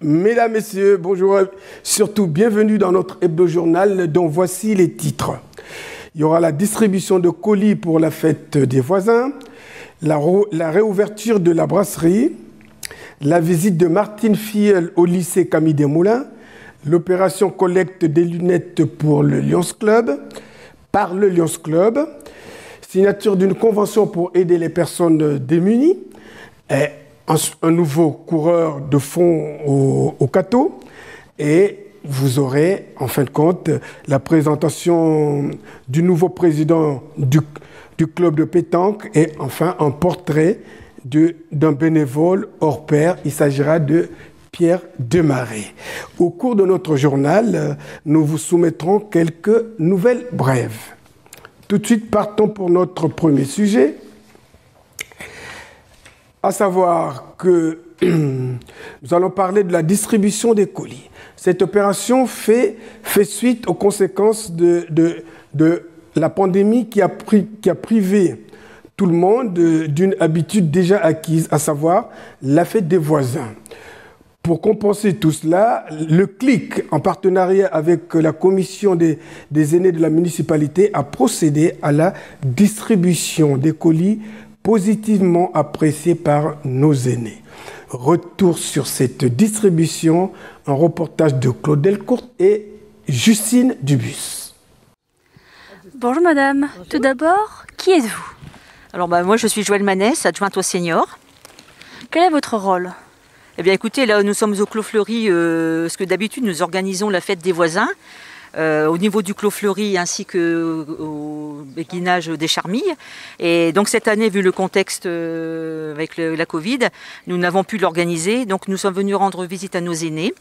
Mesdames, Messieurs, bonjour, surtout bienvenue dans notre hebdo-journal dont voici les titres. Il y aura la distribution de colis pour la fête des voisins, la réouverture de la brasserie, la visite de Martine Filleul au lycée Camille Desmoulins, l'opération collecte des lunettes pour le Lions Club, par le Lions Club, signature d'une convention pour aider les personnes démunies, et un nouveau coureur de fond au Cateau, et vous aurez en fin de compte la présentation du nouveau président du club de pétanque et enfin un portrait d'un bénévole hors pair. Il s'agira de Pierre Desmarais. Au cours de notre journal, nous vous soumettrons quelques nouvelles brèves. Tout de suite, partons pour notre premier sujet, à savoir que nous allons parler de la distribution des colis. Cette opération fait suite aux conséquences de la pandémie qui a privé tout le monde d'une habitude déjà acquise, à savoir la fête des voisins. Pour compenser tout cela, le CLIC, en partenariat avec la commission des aînés de la municipalité, a procédé à la distribution des colis positivement appréciés par nos aînés. Retour sur cette distribution, un reportage de Claude Delcourt et Justine Dubus. Bonjour madame, bonjour. Tout d'abord, qui êtes-vous? Alors moi je suis Joëlle Manès, adjointe au senior. Quel est votre rôle? Eh bien écoutez, là nous sommes au Clos Fleuri, parce que d'habitude nous organisons la fête des voisins, au niveau du Clos Fleuri ainsi qu'au béguinage des Charmilles. Et donc cette année, vu le contexte avec la Covid, nous n'avons pu l'organiser. Donc nous sommes venus rendre visite à nos aînés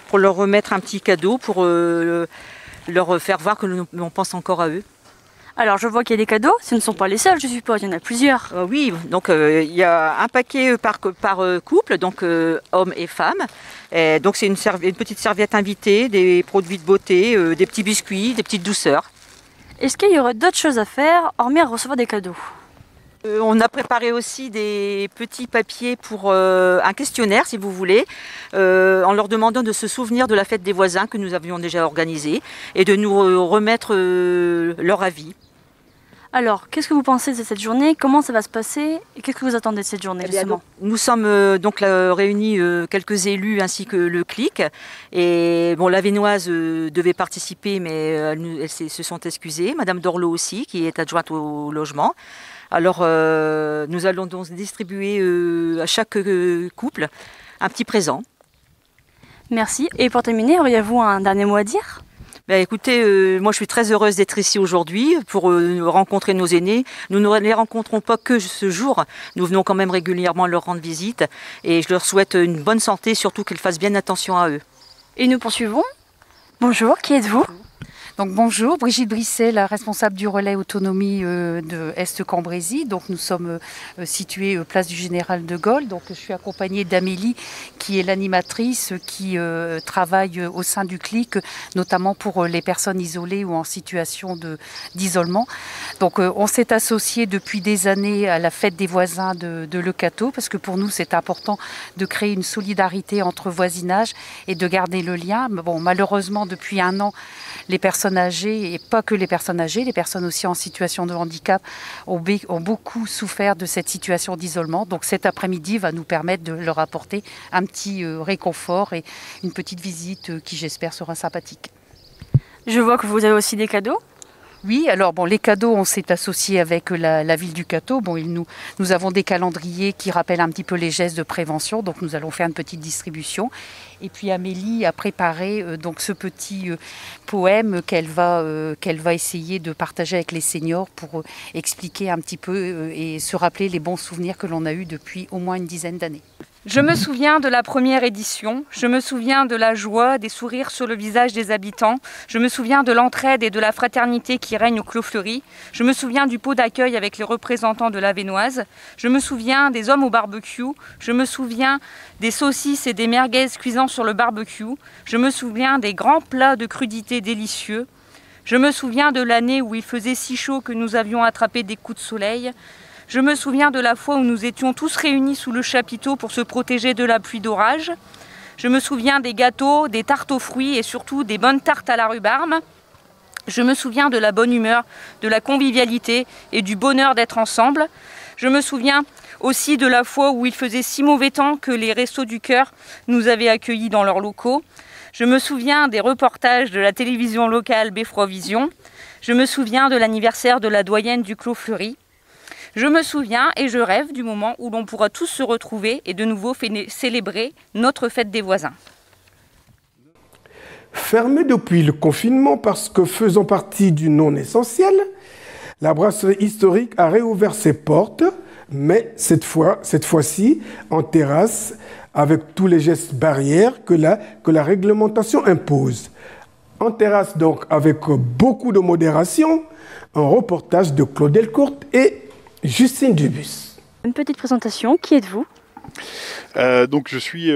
pour leur remettre un petit cadeau, pour leur faire voir que l'on pense encore à eux. Alors je vois qu'il y a des cadeaux, ce ne sont pas les seuls, je suppose, il y en a plusieurs. Oui, donc il y a un paquet par couple, donc hommes et femmes. Et donc c'est une petite serviette invitée, des produits de beauté, des petits biscuits, des petites douceurs. Est-ce qu'il y aurait d'autres choses à faire, hormis à recevoir des cadeaux? On a préparé aussi des petits papiers pour un questionnaire, si vous voulez, en leur demandant de se souvenir de la fête des voisins que nous avions déjà organisée et de nous remettre leur avis. Alors, qu'est-ce que vous pensez de cette journée? Comment ça va se passer? Et qu'est-ce que vous attendez de cette journée, justement? Nous sommes donc réunis quelques élus ainsi que le CLIC. Et bon, la Vénoise devait participer, mais elles se sont excusées. Madame Dorlot aussi, qui est adjointe au logement. Alors, nous allons donc distribuer à chaque couple un petit présent. Merci. Et pour terminer, auriez-vous un dernier mot à dire? Écoutez, moi je suis très heureuse d'être ici aujourd'hui pour rencontrer nos aînés. Nous ne les rencontrons pas que ce jour, nous venons quand même régulièrement leur rendre visite et je leur souhaite une bonne santé, surtout qu'ils fassent bien attention à eux. Et nous poursuivons. Bonjour, qui êtes-vous? Donc bonjour, Brigitte Brisset, la responsable du relais autonomie de Est-Cambrésis. Donc nous sommes situés place du Général de Gaulle. Donc je suis accompagnée d'Amélie qui est l'animatrice qui travaille au sein du CLIC, notamment pour les personnes isolées ou en situation d'isolement. Donc on s'est associé depuis des années à la fête des voisins de Le Cateau parce que pour nous c'est important de créer une solidarité entre voisinage et de garder le lien. Mais bon, malheureusement depuis un an, les personnes âgées, et pas que les personnes âgées, les personnes aussi en situation de handicap ont beaucoup souffert de cette situation d'isolement. Donc cet après-midi va nous permettre de leur apporter un petit réconfort et une petite visite qui j'espère sera sympathique. Je vois que vous avez aussi des cadeaux. Oui, alors bon, les cadeaux, on s'est associé avec la ville du Cateau. Bon, nous avons des calendriers qui rappellent un petit peu les gestes de prévention, donc nous allons faire une petite distribution. Et puis Amélie a préparé donc ce petit poème qu'elle va essayer de partager avec les seniors pour expliquer un petit peu et se rappeler les bons souvenirs que l'on a eus depuis au moins une dizaine d'années. Je me souviens de la première édition, je me souviens de la joie, des sourires sur le visage des habitants, je me souviens de l'entraide et de la fraternité qui règne au Clos Fleuri, je me souviens du pot d'accueil avec les représentants de la Vénoise, je me souviens des hommes au barbecue, je me souviens des saucisses et des merguez cuisant sur le barbecue, je me souviens des grands plats de crudités délicieux, je me souviens de l'année où il faisait si chaud que nous avions attrapé des coups de soleil. Je me souviens de la fois où nous étions tous réunis sous le chapiteau pour se protéger de la pluie d'orage. Je me souviens des gâteaux, des tartes aux fruits et surtout des bonnes tartes à la rhubarbe. Je me souviens de la bonne humeur, de la convivialité et du bonheur d'être ensemble. Je me souviens aussi de la fois où il faisait si mauvais temps que les Restos du Cœur nous avaient accueillis dans leurs locaux. Je me souviens des reportages de la télévision locale Beffroi Vision. Je me souviens de l'anniversaire de la doyenne du Clos Fleury. Je me souviens et je rêve du moment où l'on pourra tous se retrouver et de nouveau célébrer notre fête des voisins. Fermée depuis le confinement parce que faisant partie du non essentiel, la brasserie historique a réouvert ses portes, mais cette fois-ci en terrasse, avec tous les gestes barrières que la réglementation impose. En terrasse donc, avec beaucoup de modération, un reportage de Claude Delcourte et Justine Dubus. Une petite présentation, qui êtes-vous ? Donc je suis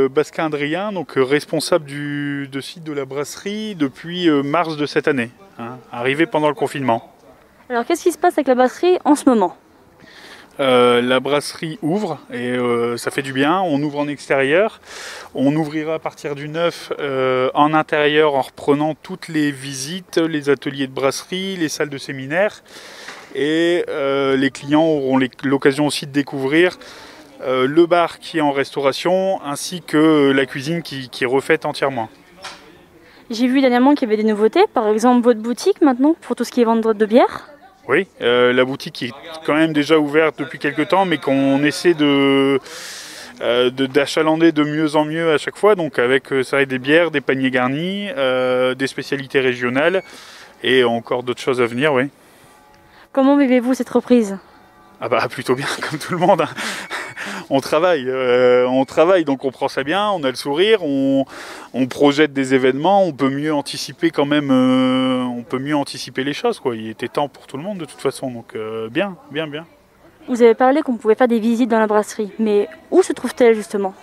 Basquin Adrien, donc responsable de site de la brasserie depuis mars de cette année, arrivé pendant le confinement. Alors qu'est-ce qui se passe avec la brasserie en ce moment ? La brasserie ouvre et ça fait du bien, on ouvre en extérieur, on ouvrira à partir du 9 en intérieur en reprenant toutes les visites, les ateliers de brasserie, les salles de séminaire et les clients auront l'occasion aussi de découvrir le bar qui est en restauration ainsi que la cuisine qui est refaite entièrement. J'ai vu dernièrement qu'il y avait des nouveautés, par exemple votre boutique maintenant pour tout ce qui est vente de bière. Oui, la boutique est quand même déjà ouverte depuis quelques temps, mais qu'on essaie d'achalander de mieux en mieux à chaque fois, donc avec ça et des bières, des paniers garnis, des spécialités régionales et encore d'autres choses à venir, oui. Comment vivez-vous cette reprise ? Ah bah plutôt bien, comme tout le monde. On travaille, donc on prend ça bien, on a le sourire, on projette des événements, on peut mieux anticiper quand même, les choses, quoi. Il était temps pour tout le monde de toute façon, donc bien. Vous avez parlé qu'on pouvait faire des visites dans la brasserie, mais où se trouve-t-elle justement ?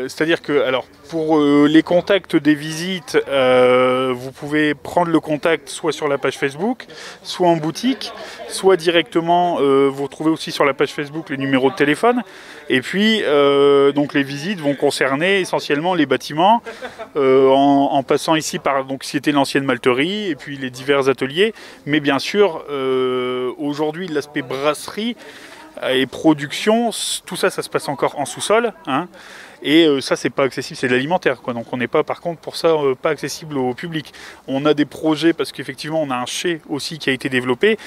C'est-à-dire que, alors, pour les contacts des visites, vous pouvez prendre le contact soit sur la page Facebook, soit en boutique, soit directement, vous retrouvez aussi sur la page Facebook les numéros de téléphone. Et puis, donc les visites vont concerner essentiellement les bâtiments, en passant ici par donc c'était l'ancienne malterie et puis les divers ateliers. Mais bien sûr, aujourd'hui, l'aspect brasserie et production, tout ça, ça se passe encore en sous-sol, hein, et ça, c'est pas accessible, c'est de l'alimentaire, quoi. Donc on n'est pas, par contre, pour ça, pas accessible au public. On a des projets, parce qu'effectivement, on a un chai aussi qui a été développé.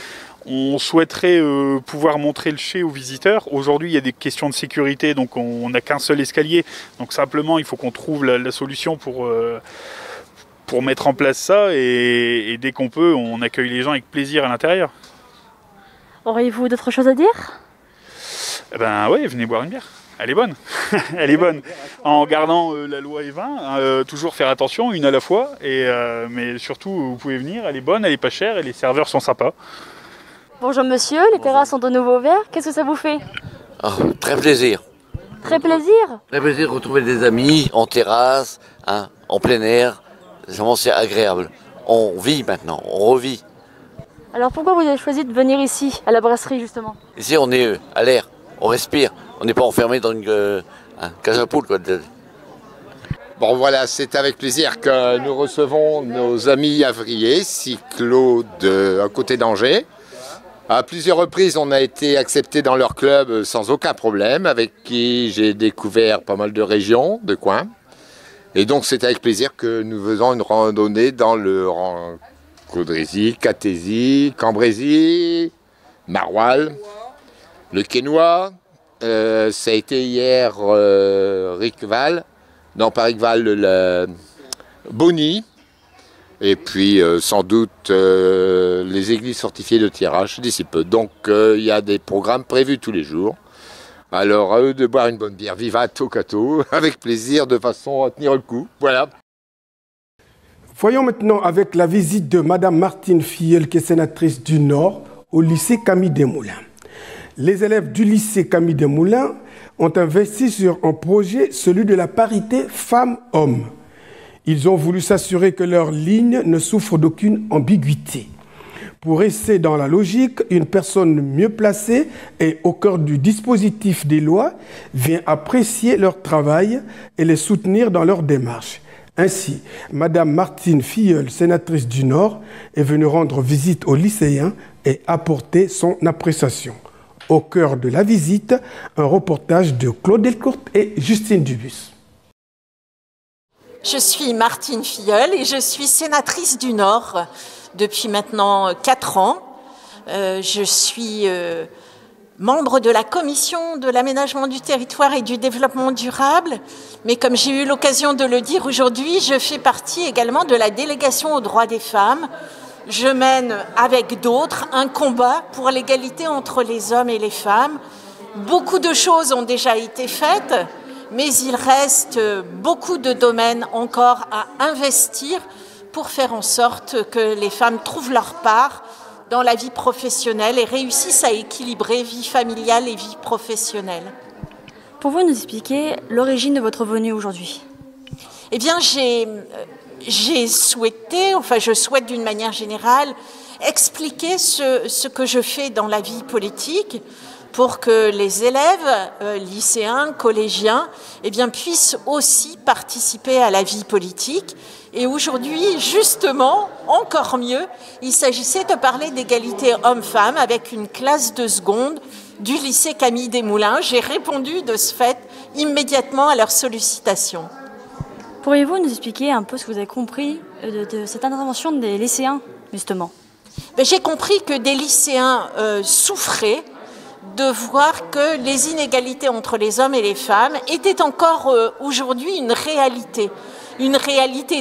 On souhaiterait pouvoir montrer le chai aux visiteurs. Aujourd'hui, il y a des questions de sécurité, donc on n'a qu'un seul escalier. Donc simplement, il faut qu'on trouve la solution pour mettre en place ça, et dès qu'on peut, on accueille les gens avec plaisir à l'intérieur. Auriez-vous d'autres choses à dire ? Eh ben ouais, venez boire une bière. Elle est bonne. Elle est bonne. En gardant la loi E20, toujours faire attention, une à la fois. Mais surtout, vous pouvez venir, elle est bonne, elle est pas chère et les serveurs sont sympas. Bonjour monsieur, les terrasses sont de nouveau ouvertes. Qu'est-ce que ça vous fait ? Très plaisir. Très plaisir ? Très plaisir de retrouver des amis en terrasse, en plein air. Vraiment, c'est agréable. On vit maintenant, on revit. Alors pourquoi vous avez choisi de venir ici, à la brasserie justement ? Ici, on est à l'air, on respire. On n'est pas enfermé dans une cage à poules, quoi. Bon voilà, c'est avec plaisir que nous recevons nos amis havriers, Cyclo à côté d'Angers. À plusieurs reprises, on a été accepté dans leur club sans aucun problème, avec qui j'ai découvert pas mal de régions, de coins. Et donc c'est avec plaisir que nous faisons une randonnée dans le Caudrésie, Catésie, Cambrésis, Maroilles, le Quesnoy. Ça a été hier Ricval, non pas Ricval, Bonny, et puis sans doute les églises fortifiées de Thiérache d'ici peu. Donc il y a des programmes prévus tous les jours. Alors à eux de boire une bonne bière, viva Tocato, avec plaisir de façon à tenir le coup. Voilà. Voyons maintenant avec la visite de Madame Martine Filleul, qui est sénatrice du Nord, au lycée Camille Desmoulins. Les élèves du lycée Camille Desmoulins ont investi sur un projet, celui de la parité femmes-hommes. Ils ont voulu s'assurer que leur ligne ne souffre d'aucune ambiguïté. Pour rester dans la logique, une personne mieux placée et au cœur du dispositif des lois vient apprécier leur travail et les soutenir dans leur démarche. Ainsi, Madame Martine Filleul, sénatrice du Nord, est venue rendre visite aux lycéens et apporter son appréciation. Au cœur de la visite, un reportage de Claude Delcourt et Justine Dubus. Je suis Martine Filleul et je suis sénatrice du Nord depuis maintenant 4 ans. Je suis membre de la commission de l'aménagement du territoire et du développement durable, mais comme j'ai eu l'occasion de le dire aujourd'hui, je fais partie également de la délégation aux droits des femmes. Je mène avec d'autres un combat pour l'égalité entre les hommes et les femmes. Beaucoup de choses ont déjà été faites, mais il reste beaucoup de domaines encore à investir pour faire en sorte que les femmes trouvent leur part dans la vie professionnelle et réussissent à équilibrer vie familiale et vie professionnelle. Pouvez-vous nous expliquer l'origine de votre venue aujourd'hui? Eh bien, j'ai souhaité, enfin je souhaite d'une manière générale, expliquer ce que je fais dans la vie politique pour que les élèves, lycéens, collégiens, eh bien, puissent aussi participer à la vie politique. Et aujourd'hui, justement, encore mieux, il s'agissait de parler d'égalité homme-femme avec une classe de seconde du lycée Camille Desmoulins. J'ai répondu de ce fait immédiatement à leur sollicitation. Pourriez-vous nous expliquer un peu ce que vous avez compris de cette intervention des lycéens, justement? J'ai compris que des lycéens souffraient de voir que les inégalités entre les hommes et les femmes étaient encore aujourd'hui une réalité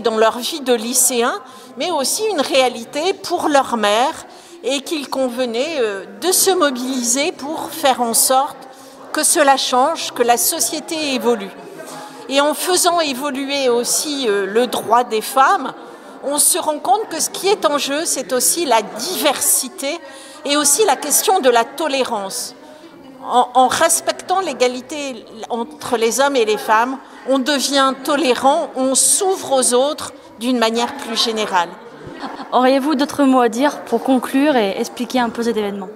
dans leur vie de lycéens, mais aussi une réalité pour leur mère, et qu'il convenait de se mobiliser pour faire en sorte que cela change, que la société évolue. Et en faisant évoluer aussi le droit des femmes, on se rend compte que ce qui est en jeu, c'est aussi la diversité et aussi la question de la tolérance. En respectant l'égalité entre les hommes et les femmes, on devient tolérant, on s'ouvre aux autres d'une manière plus générale. Auriez-vous d'autres mots à dire pour conclure et expliquer un peu cet événement?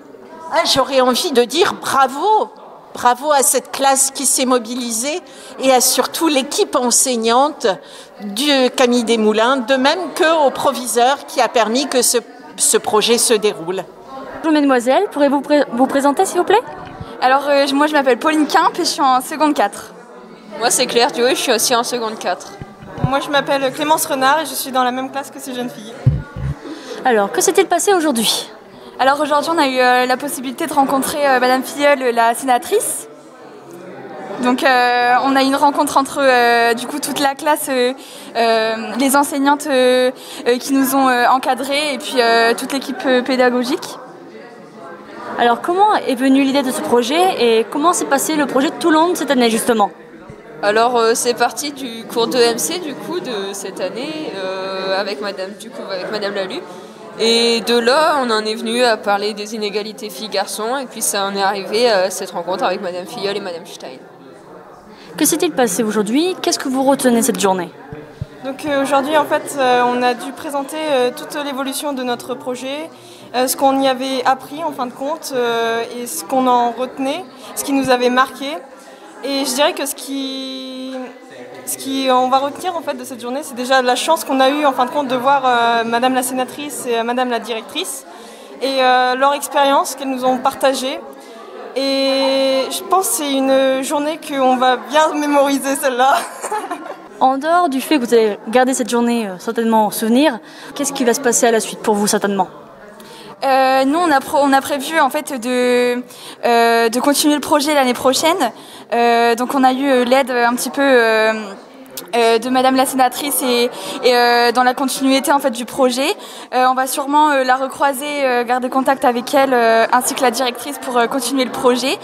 J'aurais envie de dire bravo! Bravo à cette classe qui s'est mobilisée et à surtout l'équipe enseignante du Camille Desmoulins, de même qu'au proviseur qui a permis que ce projet se déroule. Bonjour mesdemoiselles, pourriez-vous vous présenter s'il vous plaît? Alors moi je m'appelle Pauline Quimp et je suis en seconde 4. Moi c'est Claire Duo, je suis aussi en seconde 4. Moi je m'appelle Clémence Renard et je suis dans la même classe que ces jeunes filles. Alors, que s'est-il passé aujourd'hui? Alors aujourd'hui on a eu la possibilité de rencontrer Madame Filleul, la sénatrice. Donc on a eu une rencontre entre du coup toute la classe, les enseignantes qui nous ont encadrés et puis toute l'équipe pédagogique. Alors comment est venue l'idée de ce projet et comment s'est passé le projet tout au long de cette année justement? Alors c'est parti du cours de MC du coup de cette année avec Madame Lalu. Et de là, on en est venu à parler des inégalités filles-garçons et puis ça en est arrivé à cette rencontre avec Madame Filleul et Madame Stein. Que s'est-il passé aujourd'hui? Qu'est-ce que vous retenez de cette journée? Donc aujourd'hui, en fait, on a dû présenter toute l'évolution de notre projet, ce qu'on y avait appris en fin de compte et ce qu'on en retenait, ce qui nous avait marqué. Et je dirais que ce qu'on va retenir en fait de cette journée, c'est déjà la chance qu'on a eue en fin de compte de voir Madame la sénatrice et Madame la directrice et leur expérience qu'elles nous ont partagée. Et je pense que c'est une journée qu'on va bien mémoriser celle-là. En dehors du fait que vous allez garder cette journée certainement en souvenir, qu'est-ce qui va se passer à la suite pour vous certainement? Nous, on a prévu en fait de continuer le projet l'année prochaine. Donc on a eu l'aide un petit peu de Madame la sénatrice et dans la continuité en fait du projet. On va sûrement la recroiser, garder contact avec elle ainsi que la directrice pour continuer le projet.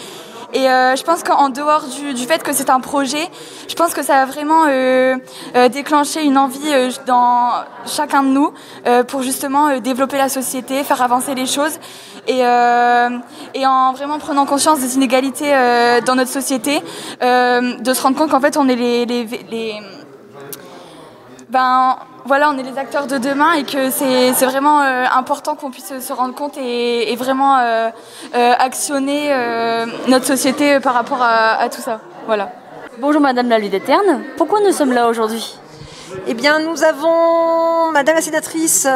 Et je pense qu'en dehors du fait que c'est un projet, je pense que ça va vraiment déclencher une envie dans chacun de nous pour justement développer la société, faire avancer les choses et en vraiment prenant conscience des inégalités dans notre société, de se rendre compte qu'en fait on est voilà, on est les acteurs de demain et que c'est vraiment important qu'on puisse se rendre compte et vraiment actionner notre société par rapport à tout ça. Voilà. Bonjour Madame la Lue des Ternes, pourquoi nous sommes là aujourd'hui ? Eh bien, nous avons Madame la sénatrice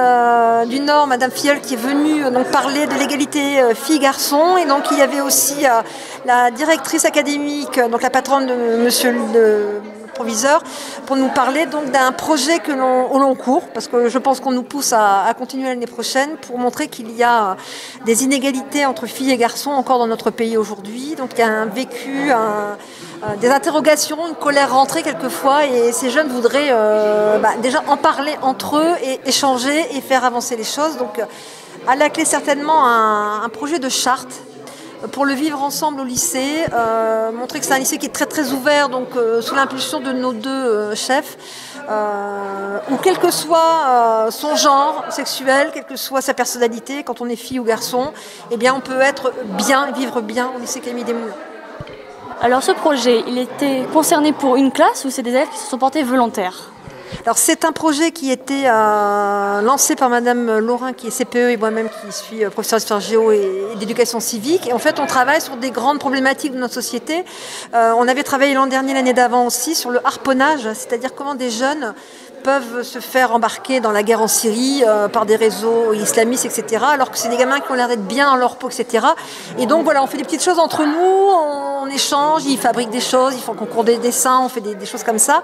du Nord, Madame Filleul, qui est venue donc parler de l'égalité filles-garçons. Et donc, il y avait aussi la directrice académique, donc la patronne de Monsieur le proviseur, pour nous parler donc d'un projet au long cours, parce que je pense qu'on nous pousse à continuer l'année prochaine pour montrer qu'il y a des inégalités entre filles et garçons encore dans notre pays aujourd'hui. Donc, il y a un vécu, des interrogations, une colère rentrée quelquefois, et ces jeunes voudraient déjà en parler entre eux et échanger et faire avancer les choses. Donc à la clé certainement un projet de charte pour le vivre ensemble au lycée, montrer que c'est un lycée qui est très très ouvert, donc sous l'impulsion de nos deux chefs, où quel que soit son genre sexuel, quelle que soit sa personnalité, quand on est fille ou garçon, eh bien on peut être bien, vivre bien au lycée Camille Desmoulins. Alors ce projet, il était concerné pour une classe ou c'est des élèves qui se sont portés volontaires ? Alors c'est un projet qui était lancé par Madame Laurin, qui est CPE, et moi-même qui suis professeure d'histoire géo et d'éducation civique. Et en fait, on travaille sur des grandes problématiques de notre société. On avait travaillé l'an dernier, l'année d'avant aussi, sur le harponnage, c'est-à-dire comment des jeunes peuvent se faire embarquer dans la guerre en Syrie par des réseaux islamistes, etc. Alors que c'est des gamins qui ont l'air d'être bien dans leur peau, etc. Et donc voilà, on fait des petites choses entre nous, on échange, ils fabriquent des choses, ils font concours des dessins, on fait des choses comme ça,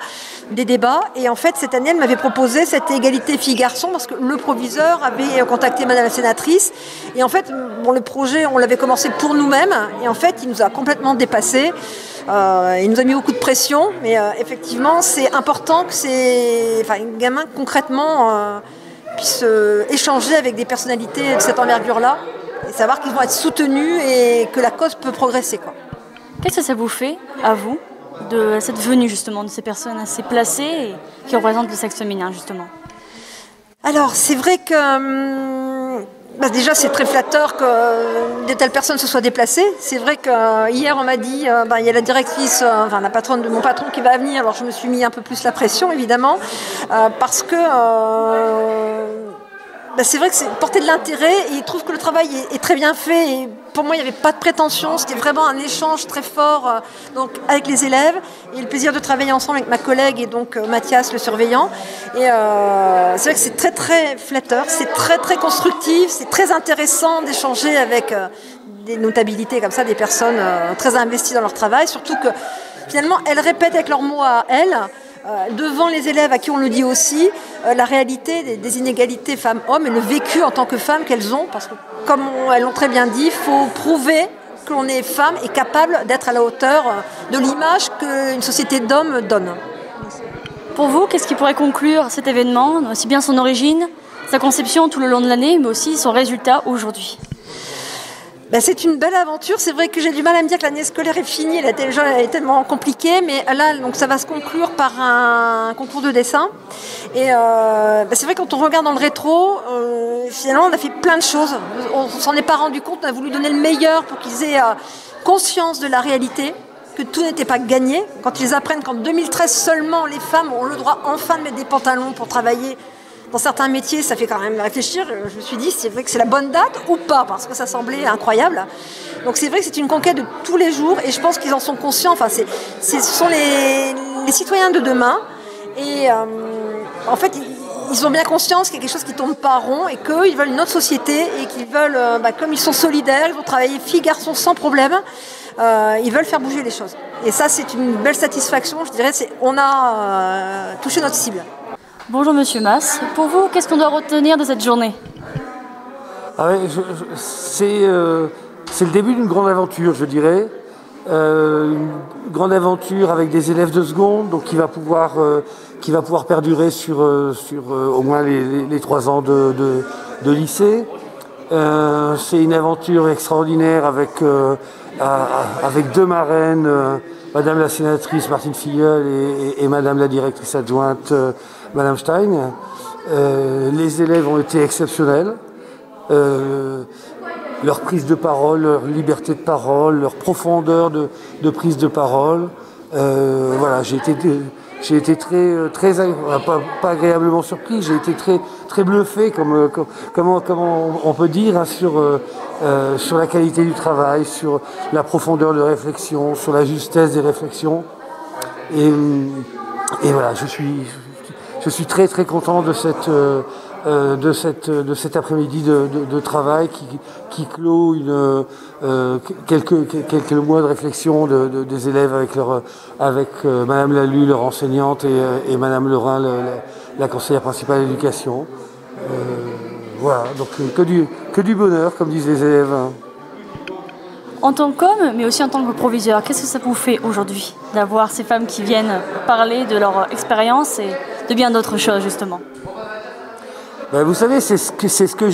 des débats. Et en fait, cette année, elle m'avait proposé cette égalité filles-garçons parce que le proviseur avait contacté Madame la sénatrice. Et en fait, le projet, on l'avait commencé pour nous-mêmes. Et en fait, il nous a complètement dépassés. Il nous a mis beaucoup de pression, mais effectivement, c'est important que les gamins concrètement puissent échanger avec des personnalités de cette envergure-là et savoir qu'ils vont être soutenus et que la cause peut progresser, quoi. Qu'est-ce que ça vous fait, à vous, de cette venue justement de ces personnes assez placées et qui représentent le sexe féminin justement ? Alors, c'est vrai que déjà, c'est très flatteur que de telles personnes se soient déplacées. C'est vrai que hier, on m'a dit, il y a la directrice, la patronne de mon patron qui va venir. Alors, je me suis mis un peu plus la pression, évidemment, parce que c'est vrai que c'est porter de l'intérêt et il trouve que le travail est très bien fait. Et pour moi, il n'y avait pas de prétention. C'était vraiment un échange très fort donc, avec les élèves. Et le plaisir de travailler ensemble avec ma collègue et donc Mathias, le surveillant. Et c'est vrai que c'est très, très flatteur. C'est très, très constructif. C'est très intéressant d'échanger avec des notabilités comme ça, des personnes très investies dans leur travail. Surtout que finalement, elles répètent avec leurs mots à elles, devant les élèves à qui on le dit aussi, la réalité des inégalités femmes-hommes et le vécu en tant que femmes qu'elles ont. Parce que, comme elles l'ont très bien dit, il faut prouver que l'on est femme et capable d'être à la hauteur de l'image qu'une société d'hommes donne. Pour vous, qu'est-ce qui pourrait conclure cet événement, aussi bien son origine, sa conception tout le long de l'année, mais aussi son résultat aujourd'hui ? C'est une belle aventure. C'est vrai que j'ai du mal à me dire que l'année scolaire est finie. Elle est tellement compliquée. Mais là, donc, ça va se conclure par un concours de dessin. Et c'est vrai que quand on regarde dans le rétro, finalement, on a fait plein de choses. On ne s'en est pas rendu compte. On a voulu donner le meilleur pour qu'ils aient conscience de la réalité, que tout n'était pas gagné. Quand ils apprennent qu'en 2013 seulement, les femmes ont le droit enfin de mettre des pantalons pour travailler dans certains métiers, ça fait quand même réfléchir. Je me suis dit, c'est vrai que c'est la bonne date ou pas, parce que ça semblait incroyable. Donc c'est vrai que c'est une conquête de tous les jours, et je pense qu'ils en sont conscients. Enfin, ce sont les citoyens de demain, et en fait, ils ont bien conscience qu'il y a quelque chose qui ne tourne pas rond, et qu'eux, ils veulent une autre société, et qu'ils veulent, comme ils sont solidaires, ils vont travailler filles-garçons sans problème, ils veulent faire bouger les choses. Et ça, c'est une belle satisfaction, je dirais, on a touché notre cible. Bonjour Monsieur Mas, pour vous, qu'est-ce qu'on doit retenir de cette journée ? C'est le début d'une grande aventure, je dirais. Une grande aventure avec des élèves de seconde, donc qui va pouvoir perdurer sur au moins les 3 ans de lycée. C'est une aventure extraordinaire avec 2 marraines, Madame la sénatrice Martine Filleul et Madame la directrice adjointe Madame Stein. Les élèves ont été exceptionnels. Leur prise de parole, leur liberté de parole, leur profondeur de prise de parole. J'ai été j'ai été pas agréablement surpris, j'ai été très bluffé, comment on peut dire, hein, sur la qualité du travail, sur la profondeur de réflexion, sur la justesse des réflexions. Et voilà, je suis très content de cet après-midi de travail qui clôt quelques mois de réflexion des élèves avec Madame Lalu, leur enseignante, et Madame Lerin, la conseillère principale d'éducation. Voilà, donc que du bonheur, comme disent les élèves. En tant qu'homme, mais aussi en tant que proviseur, qu'est-ce que ça vous fait aujourd'hui d'avoir ces femmes qui viennent parler de leur expérience et de bien d'autres choses, justement? Ben, vous savez, c'est ce que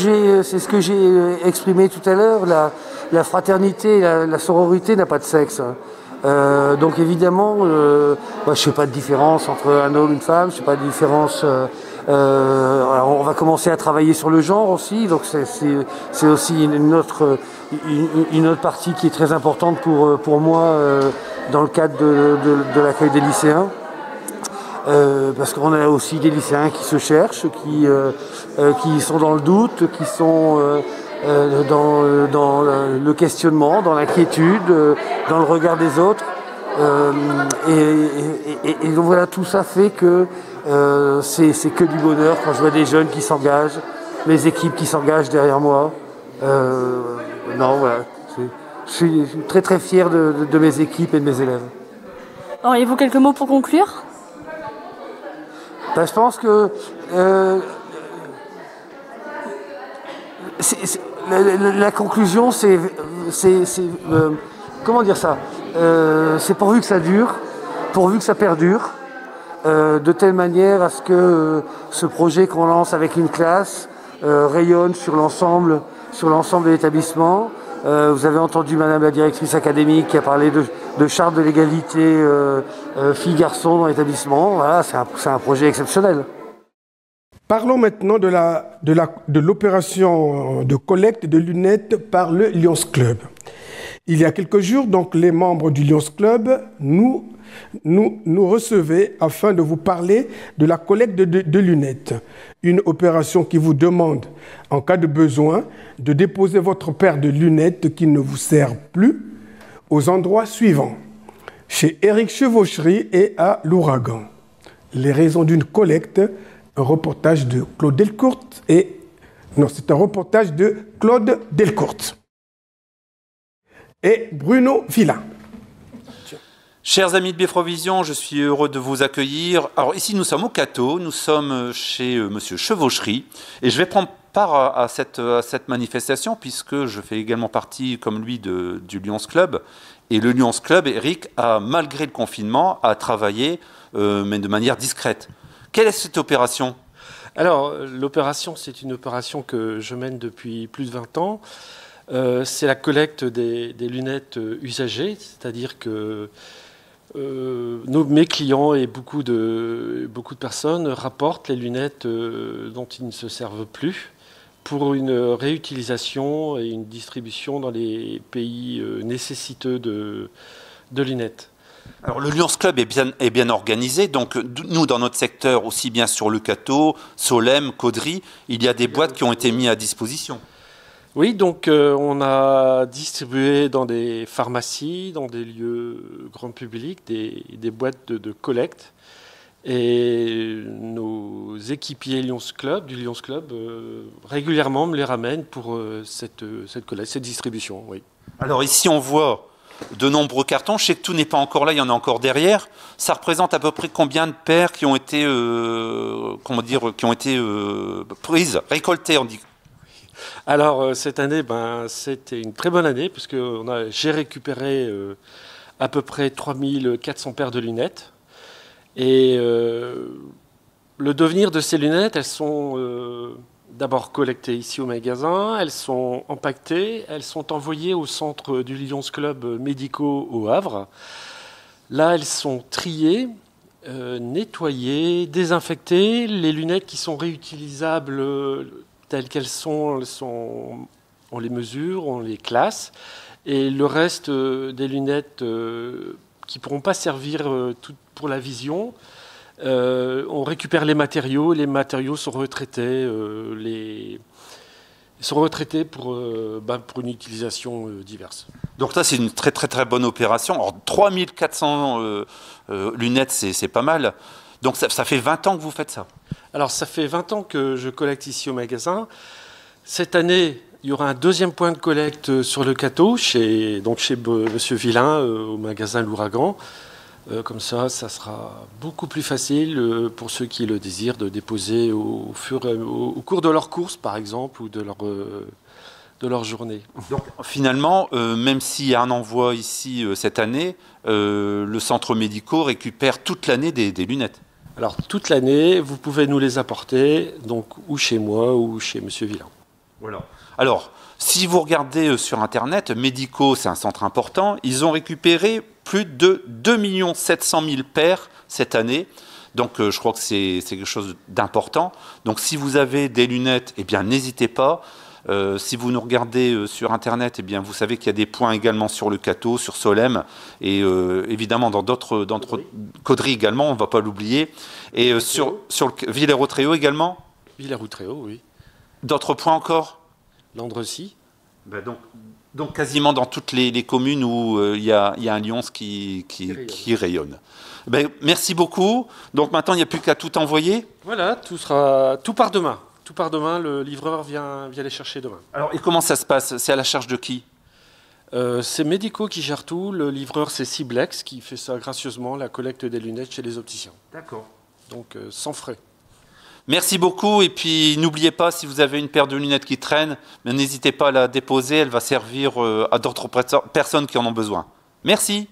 j'ai exprimé tout à l'heure. La fraternité, la sororité n'a pas de sexe. Donc évidemment, moi, je ne fais pas de différence entre un homme et une femme. Je ne fais pas de différence. Alors on va commencer à travailler sur le genre aussi. Donc c'est aussi une autre partie qui est très importante pour moi dans le cadre de l'accueil des lycéens. Parce qu'on a aussi des lycéens qui se cherchent, qui sont dans le doute, qui sont dans le questionnement, dans l'inquiétude, dans le regard des autres. Et donc voilà, tout ça fait que c'est que du bonheur quand je vois des jeunes qui s'engagent, les équipes qui s'engagent derrière moi. Non, voilà, je suis très fier de mes équipes et de mes élèves. Auriez-vous quelques mots pour conclure ? Ben, je pense que la conclusion, c'est comment dire ça, c'est pourvu que ça dure, pourvu que ça perdure, de telle manière à ce que ce projet qu'on lance avec une classe rayonne sur l'ensemble de l'établissement. Vous avez entendu Madame la directrice académique qui a parlé de charte de l'égalité filles-garçons dans l'établissement. Voilà, c'est un projet exceptionnel. Parlons maintenant de l'opération de collecte de lunettes par le Lions Club. Il y a quelques jours, donc, les membres du Lions Club nous recevaient afin de vous parler de la collecte de lunettes. Une opération qui vous demande, en cas de besoin, de déposer votre paire de lunettes qui ne vous sert plus aux endroits suivants. Chez Éric Chevauchery et à l'Ouragan. Les raisons d'une collecte, un reportage de Claude Delcourt c'est un reportage de Claude Delcourt et Bruno Villain. Chers amis de Beffrovision, je suis heureux de vous accueillir. Alors ici, nous sommes au Cateau, nous sommes chez Monsieur Chevauchery, et je vais prendre part à cette manifestation puisque je fais également partie, comme lui, du Lions Club. Et le Lions Club, Eric, malgré le confinement, a travaillé, mais de manière discrète. Quelle est cette opération ? Alors, l'opération, c'est une opération que je mène depuis plus de 20 ans. C'est la collecte des lunettes usagées, c'est-à-dire que mes clients et beaucoup de personnes rapportent les lunettes dont ils ne se servent plus pour une réutilisation et une distribution dans les pays nécessiteux de lunettes. Alors le Lions Club est bien organisé, donc nous dans notre secteur, aussi bien sur le Cateau, Solem, Caudry, il y a des boîtes qui ont été mises à disposition. Oui, donc on a distribué dans des pharmacies, dans des lieux grand public, des boîtes de collecte. Et nos équipiers du Lions Club régulièrement me les ramènent pour cette collecte, cette distribution. Oui. Alors ici on voit de nombreux cartons. Je sais que tout n'est pas encore là, il y en a encore derrière. Ça représente à peu près combien de paires qui ont été, prises, récoltées, on dit. Alors cette année, c'était une très bonne année puisque j'ai récupéré à peu près 3400 paires de lunettes. Et le devenir de ces lunettes, elles sont d'abord collectées ici au magasin, elles sont empaquetées, elles sont envoyées au centre du Lions Club médicaux au Havre. Là, elles sont triées, nettoyées, désinfectées. Les lunettes qui sont réutilisables telles qu'elles sont, on les mesure, on les classe. Et le reste des lunettes qui ne pourront pas servir pour la vision, On récupère les matériaux sont retraités, pour une utilisation diverse. Donc ça, c'est une très très très bonne opération. Alors 3400 lunettes, c'est pas mal. Donc ça fait 20 ans que vous faites ça? Alors ça fait 20 ans que je collecte ici au magasin. Cette année, il y aura un deuxième point de collecte sur le Cateau, chez Monsieur Villain, au magasin L'Ouragan. Comme ça sera beaucoup plus facile pour ceux qui le désirent de déposer au cours de leur course, par exemple, ou de leur journée. Donc finalement, même s'il y a un envoi ici cette année, le centre médical récupère toute l'année des lunettes. Alors toute l'année, vous pouvez nous les apporter, donc ou chez moi ou chez Monsieur Villain. Voilà. Alors, si vous regardez sur Internet, Medico, c'est un centre important, ils ont récupéré plus de 2 700 000 paires cette année. Donc je crois que c'est quelque chose d'important. Donc si vous avez des lunettes, eh bien n'hésitez pas. Si vous nous regardez sur Internet, eh bien, vous savez qu'il y a des points également sur le Cateau, sur Solesmes, et évidemment dans d'autres Caudry également, on ne va pas l'oublier. Et sur le Villers-Outréau également. Villers-Outréau, oui. D'autres points encore? Landrecy. Ben donc quasiment dans toutes les communes où il y a un Lyons qui rayonne. Ben, merci beaucoup. Donc maintenant, il n'y a plus qu'à tout envoyer. Voilà, tout part demain. Tout part demain, le livreur vient les chercher demain. Alors, et comment ça se passe? C'est à la charge de qui? C'est Medico qui gère tout. Le livreur, c'est Ciblex qui fait ça gracieusement, la collecte des lunettes chez les opticiens. D'accord. Donc, sans frais. Merci beaucoup. Et puis, n'oubliez pas, si vous avez une paire de lunettes qui traîne, n'hésitez pas à la déposer. Elle va servir à d'autres personnes qui en ont besoin. Merci.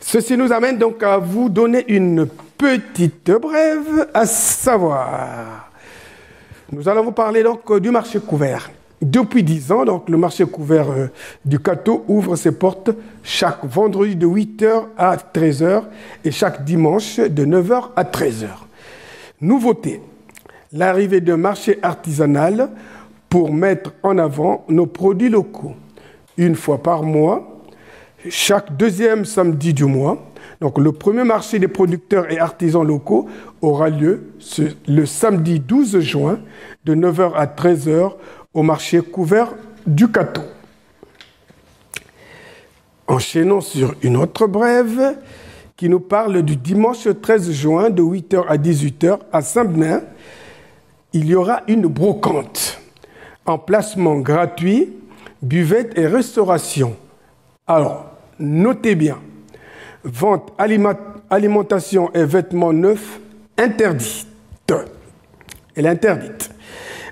Ceci nous amène donc à vous donner une petite brève, à savoir... Nous allons vous parler donc du marché couvert. Depuis 10 ans, donc, le marché couvert du Cateau ouvre ses portes chaque vendredi de 8h à 13h et chaque dimanche de 9h à 13h. Nouveauté, l'arrivée d'un marché artisanal pour mettre en avant nos produits locaux. Une fois par mois, chaque deuxième samedi du mois. Donc, le premier marché des producteurs et artisans locaux aura lieu le samedi 12 juin de 9h à 13h au marché couvert du Cateau. Enchaînons sur une autre brève qui nous parle du dimanche 13 juin de 8h à 18h à Saint-Benin. Il y aura une brocante, emplacement gratuit, buvette et restauration. Alors, notez bien. Vente, alimentation et vêtements neufs interdite. Elle est interdite.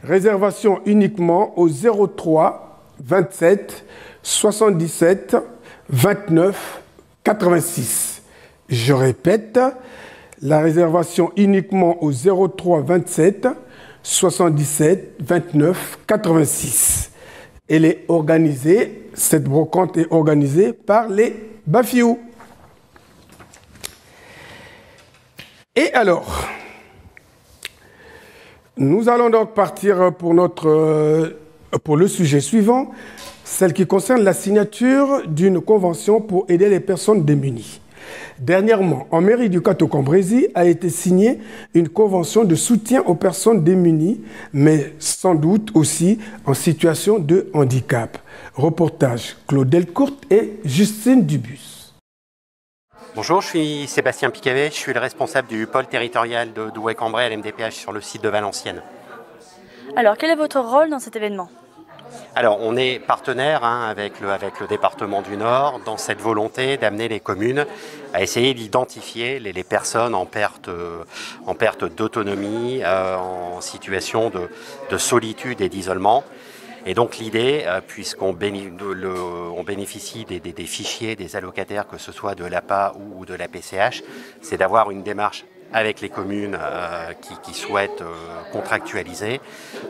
Réservation uniquement au 03 27 77 29 86. Je répète, la réservation uniquement au 03 27 77 29 86. Elle est organisée, cette brocante est organisée par les Bafiou. Et alors, nous allons donc partir pour le sujet suivant, celle qui concerne la signature d'une convention pour aider les personnes démunies. Dernièrement, en mairie du Cateau-Cambrésis a été signée une convention de soutien aux personnes démunies, mais sans doute aussi en situation de handicap. Reportage Claude Delcourt et Justine Dubus. Bonjour, je suis Sébastien Picavet, je suis le responsable du pôle territorial de Douai-Cambrai à l'MDPH sur le site de Valenciennes. Alors, quel est votre rôle dans cet événement? Alors, on est partenaire avec le département du Nord dans cette volonté d'amener les communes à essayer d'identifier les personnes en perte d'autonomie, en situation de solitude et d'isolement. Et donc l'idée, puisqu'on bénéficie des fichiers des allocataires, que ce soit de l'APA ou de la PCH, c'est d'avoir une démarche avec les communes qui souhaitent contractualiser,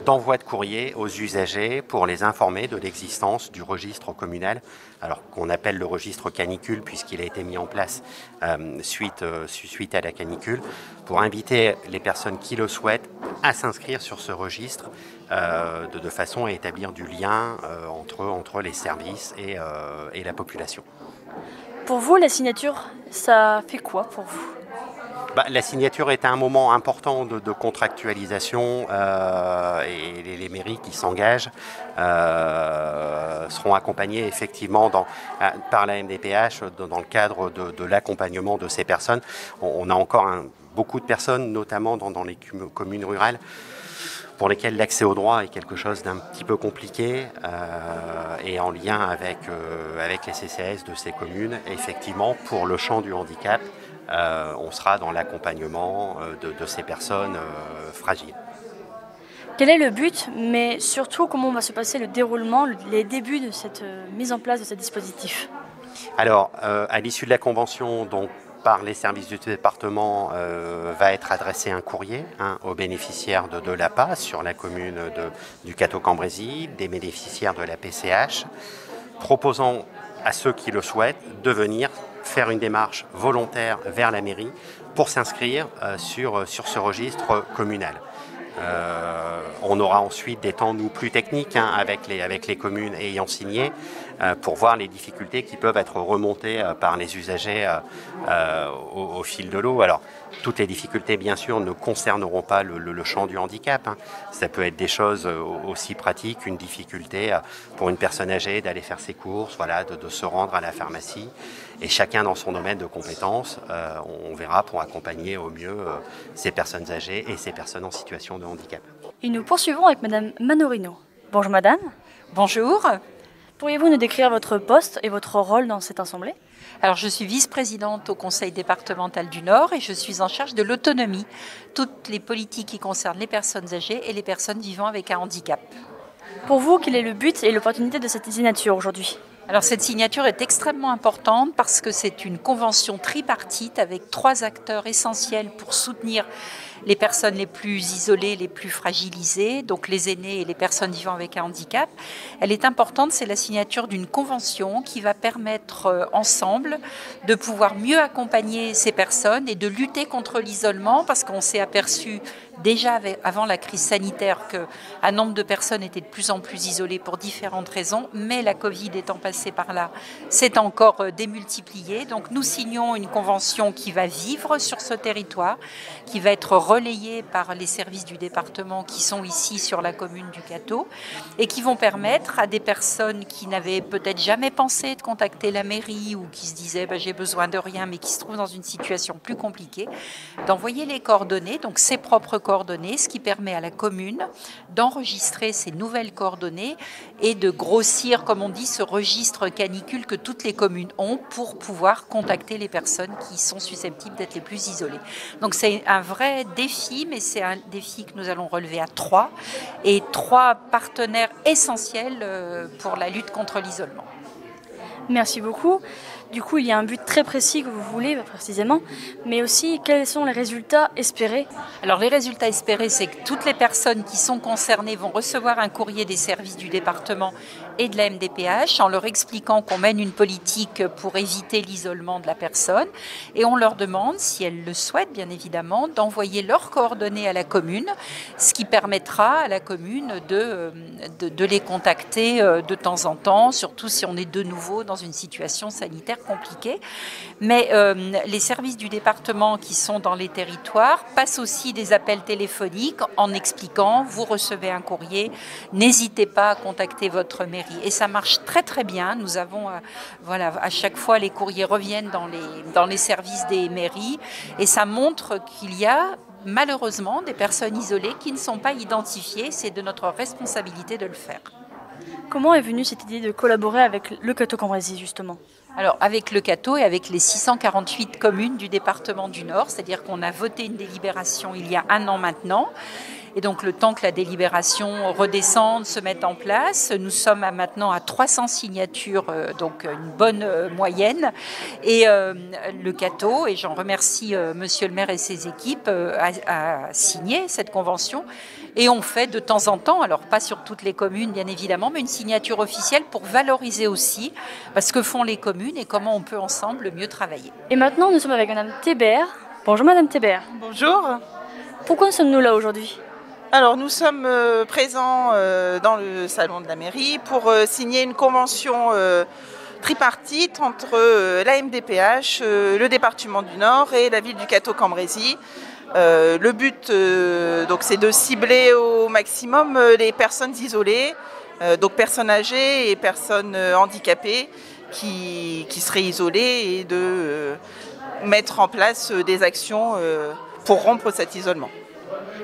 d'envoi de courrier aux usagers pour les informer de l'existence du registre communal, alors qu'on appelle le registre canicule puisqu'il a été mis en place suite à la canicule, pour inviter les personnes qui le souhaitent à s'inscrire sur ce registre de façon à établir du lien entre les services et la population. Pour vous, la signature, ça fait quoi pour vous ? La signature est un moment important de contractualisation et les mairies qui s'engagent seront accompagnées effectivement par la MDPH dans le cadre de l'accompagnement de ces personnes. On a encore beaucoup de personnes, notamment dans les communes rurales, pour lesquelles l'accès au droit est quelque chose d'un petit peu compliqué et en lien avec les CCAS de ces communes. Effectivement, pour le champ du handicap, on sera dans l'accompagnement de ces personnes fragiles. Quel est le but, mais surtout comment va se passer le déroulement, les débuts de cette mise en place de ce dispositif? Alors, à l'issue de la convention, donc, par les services du département, va être adressé un courrier aux bénéficiaires de l'APA sur la commune du Cateau-Cambrésis, des bénéficiaires de la PCH, proposant à ceux qui le souhaitent de venir faire une démarche volontaire vers la mairie pour s'inscrire sur ce registre communal. On aura ensuite des temps plus techniques avec les communes ayant signé pour voir les difficultés qui peuvent être remontées par les usagers au fil de l'eau. Alors, toutes les difficultés, bien sûr, ne concerneront pas le champ du handicap. Ça peut être des choses aussi pratiques, une difficulté pour une personne âgée d'aller faire ses courses, de se rendre à la pharmacie. Et chacun dans son domaine de compétences, on verra pour accompagner au mieux ces personnes âgées et ces personnes en situation de handicap. Et nous poursuivons avec Madame Manorino. Bonjour Madame. Bonjour. Pourriez-vous nous décrire votre poste et votre rôle dans cette assemblée? Alors, je suis vice-présidente au Conseil départemental du Nord et je suis en charge de l'autonomie, toutes les politiques qui concernent les personnes âgées et les personnes vivant avec un handicap. Pour vous, quel est le but et l'opportunité de cette signature aujourd'hui? Alors cette signature est extrêmement importante parce que c'est une convention tripartite avec 3 acteurs essentiels pour soutenir les personnes les plus isolées, les plus fragilisées, donc les aînés et les personnes vivant avec un handicap. Elle est importante, c'est la signature d'une convention qui va permettre ensemble de pouvoir mieux accompagner ces personnes et de lutter contre l'isolement parce qu'on s'est aperçu déjà avant la crise sanitaire qu'un nombre de personnes étaient de plus en plus isolées pour différentes raisons, mais la Covid étant passée par là, c'est encore démultiplié. Donc nous signons une convention qui va vivre sur ce territoire, qui va être relayée par les services du département qui sont ici sur la commune du Cateau et qui vont permettre à des personnes qui n'avaient peut-être jamais pensé de contacter la mairie ou qui se disaient j'ai besoin de rien mais qui se trouvent dans une situation plus compliquée, d'envoyer les coordonnées, donc ses propres coordonnées, ce qui permet à la commune d'enregistrer ces nouvelles coordonnées et de grossir, comme on dit, ce registre canicule que toutes les communes ont pour pouvoir contacter les personnes qui sont susceptibles d'être les plus isolées. Donc c'est un vrai défi, mais c'est un défi que nous allons relever à 3 et 3 partenaires essentiels pour la lutte contre l'isolement. Merci beaucoup. Du coup, il y a un but très précis que vous voulez précisément, mais aussi quels sont les résultats espérés? Alors les résultats espérés, c'est que toutes les personnes qui sont concernées vont recevoir un courrier des services du département et de la MDPH en leur expliquant qu'on mène une politique pour éviter l'isolement de la personne et on leur demande, si elles le souhaitent bien évidemment, d'envoyer leurs coordonnées à la commune, ce qui permettra à la commune de les contacter de temps en temps, surtout si on est de nouveau dans une situation sanitaire compliquée. Mais les services du département qui sont dans les territoires passent aussi des appels téléphoniques en expliquant, vous recevez un courrier, n'hésitez pas à contacter votre mairie. Et ça marche très très bien. Nous avons, à chaque fois, les courriers reviennent dans les services des mairies et ça montre qu'il y a malheureusement des personnes isolées qui ne sont pas identifiées. C'est de notre responsabilité de le faire. Comment est venue cette idée de collaborer avec le Cateau-Cambrésis justement? Alors avec le Cateau et avec les 648 communes du département du Nord, c'est-à-dire qu'on a voté une délibération il y a 1 an maintenant. Et donc le temps que la délibération redescende, se mette en place, nous sommes maintenant à 300 signatures, donc une bonne moyenne. Et le Cateau, et j'en remercie Monsieur le maire et ses équipes, a signé cette convention. Et on fait de temps en temps, alors pas sur toutes les communes bien évidemment, mais une signature officielle pour valoriser aussi ce que font les communes et comment on peut ensemble mieux travailler. Et maintenant nous sommes avec Madame Thébert. Bonjour Madame Thébert. Bonjour. Pourquoi sommes-nous là aujourd'hui? Alors nous sommes présents dans le salon de la mairie pour signer une convention tripartite entre la MDPH, le département du Nord et la ville du Cateau-Cambrésis. Le but, donc, c'est de cibler au maximum les personnes isolées, donc personnes âgées et personnes handicapées qui seraient isolées, et de mettre en place des actions pour rompre cet isolement.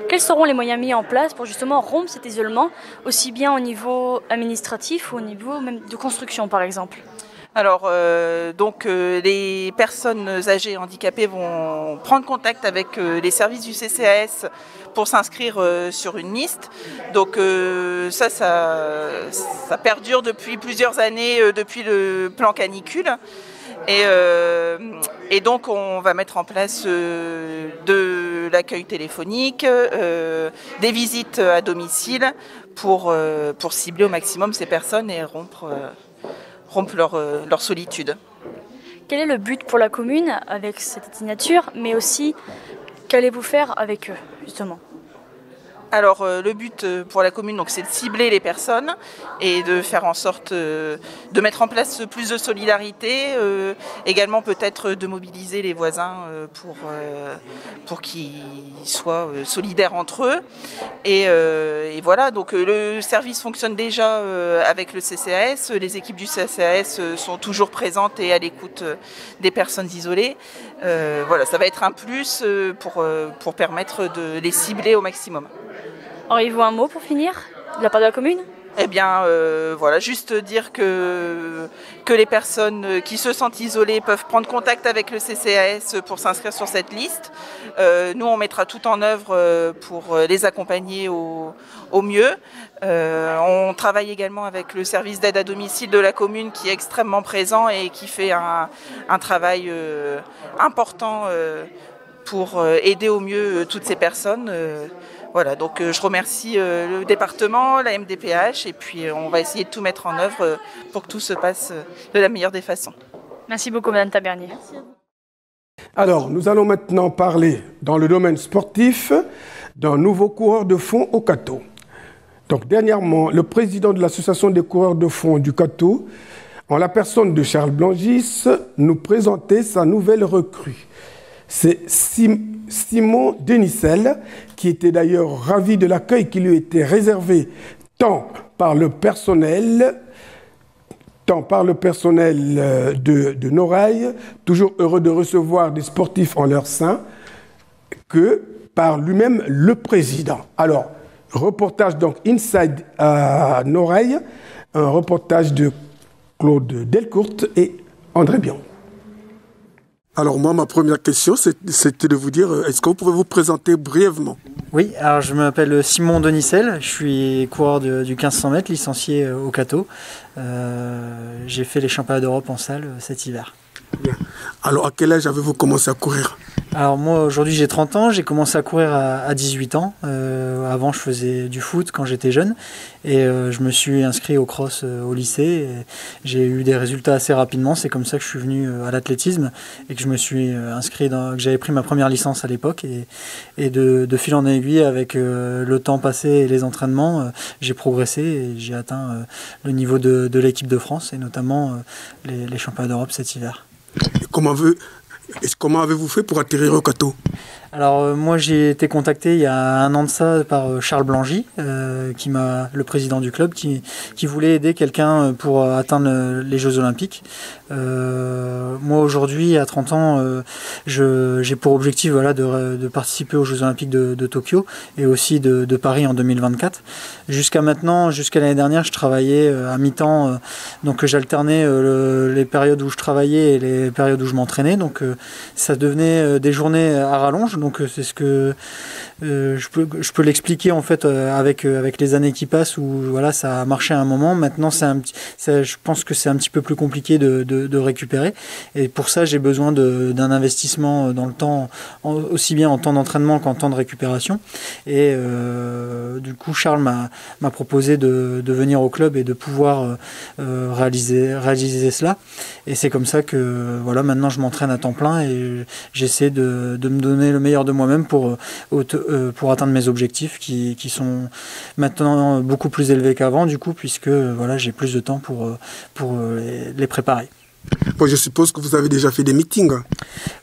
Quels seront les moyens mis en place pour justement rompre cet isolement, aussi bien au niveau administratif ou au niveau même de construction par exemple? Alors, les personnes âgées et handicapées vont prendre contact avec les services du CCAS pour s'inscrire sur une liste. Donc ça perdure depuis plusieurs années, depuis le plan canicule. Et donc on va mettre en place de l'accueil téléphonique, des visites à domicile pour cibler au maximum ces personnes et rompre leur solitude. Quel est le but pour la commune avec cette signature, mais aussi qu'allez-vous faire avec eux justement? Alors le but pour la commune, c'est de cibler les personnes et de faire en sorte de mettre en place plus de solidarité, également peut-être de mobiliser les voisins pour qu'ils soient solidaires entre eux. Et voilà, donc le service fonctionne déjà avec le CCAS, les équipes du CCAS sont toujours présentes et à l'écoute des personnes isolées. Voilà, ça va être un plus pour permettre de les cibler au maximum. Auriez-vous un mot pour finir de la part de la commune? Eh bien, voilà, juste dire que les personnes qui se sentent isolées peuvent prendre contact avec le CCAS pour s'inscrire sur cette liste. Nous, on mettra tout en œuvre pour les accompagner au mieux. On travaille également avec le service d'aide à domicile de la commune qui est extrêmement présent et qui fait un travail important pour aider au mieux toutes ces personnes. Voilà, donc je remercie le département, la MDPH, et puis on va essayer de tout mettre en œuvre pour que tout se passe de la meilleure des façons. Merci beaucoup, Madame Tabernier. Alors, nous allons maintenant parler, dans le domaine sportif, d'un nouveau coureur de fond au Cateau. Donc, dernièrement, le président de l'association des coureurs de fond du Cateau, en la personne de Charles Blangis, nous présentait sa nouvelle recrue. C'est Simon Denisel, qui était d'ailleurs ravi de l'accueil qui lui était réservé tant par le personnel de Norail, toujours heureux de recevoir des sportifs en leur sein, que par lui-même le président. Alors, reportage donc Inside à Norail, un reportage de Claude Delcourt et André Bion. Alors moi, ma première question, c'était de vous dire, est-ce que vous pouvez vous présenter brièvement? Oui, alors je m'appelle Simon Denisel, je suis coureur du 1500 mètres, licencié au Cateau. J'ai fait les championnats d'Europe en salle cet hiver. Bien. Alors à quel âge avez-vous commencé à courir? Alors moi aujourd'hui j'ai 30 ans, j'ai commencé à courir à 18 ans. Avant je faisais du foot quand j'étais jeune et je me suis inscrit au cross au lycée. J'ai eu des résultats assez rapidement, c'est comme ça que je suis venu à l'athlétisme et que je me suis inscrit, que j'avais pris ma première licence à l'époque et de fil en aiguille avec le temps passé et les entraînements, j'ai progressé et j'ai atteint le niveau de l'équipe de France et notamment les championnats d'Europe cet hiver. Et comment avez-vous fait pour atterrir au Cateau? Alors moi j'ai été contacté il y a un an de ça par Charles Blangis, le président du club, qui voulait aider quelqu'un pour atteindre les Jeux Olympiques. Moi aujourd'hui à 30 ans, j'ai pour objectif de participer aux Jeux Olympiques de Tokyo et aussi de Paris en 2024. Jusqu'à l'année dernière, je travaillais à mi-temps, donc j'alternais les périodes où je travaillais et les périodes où je m'entraînais, donc ça devenait des journées à rallonge. Donc c'est ce que je peux l'expliquer en fait avec les années qui passent où voilà ça a marché à un moment. Maintenant je pense que c'est un petit peu plus compliqué de récupérer et pour ça j'ai besoin d'un investissement dans le temps, aussi bien en temps d'entraînement qu'en temps de récupération. Et du coup Charles m'a proposé de venir au club et de pouvoir réaliser cela. Et c'est comme ça que voilà maintenant je m'entraîne à temps plein et j'essaie de me donner le meilleur meilleur de moi-même pour atteindre mes objectifs qui sont maintenant beaucoup plus élevés qu'avant, du coup, puisque voilà, j'ai plus de temps pour les préparer. Bon, je suppose que vous avez déjà fait des meetings.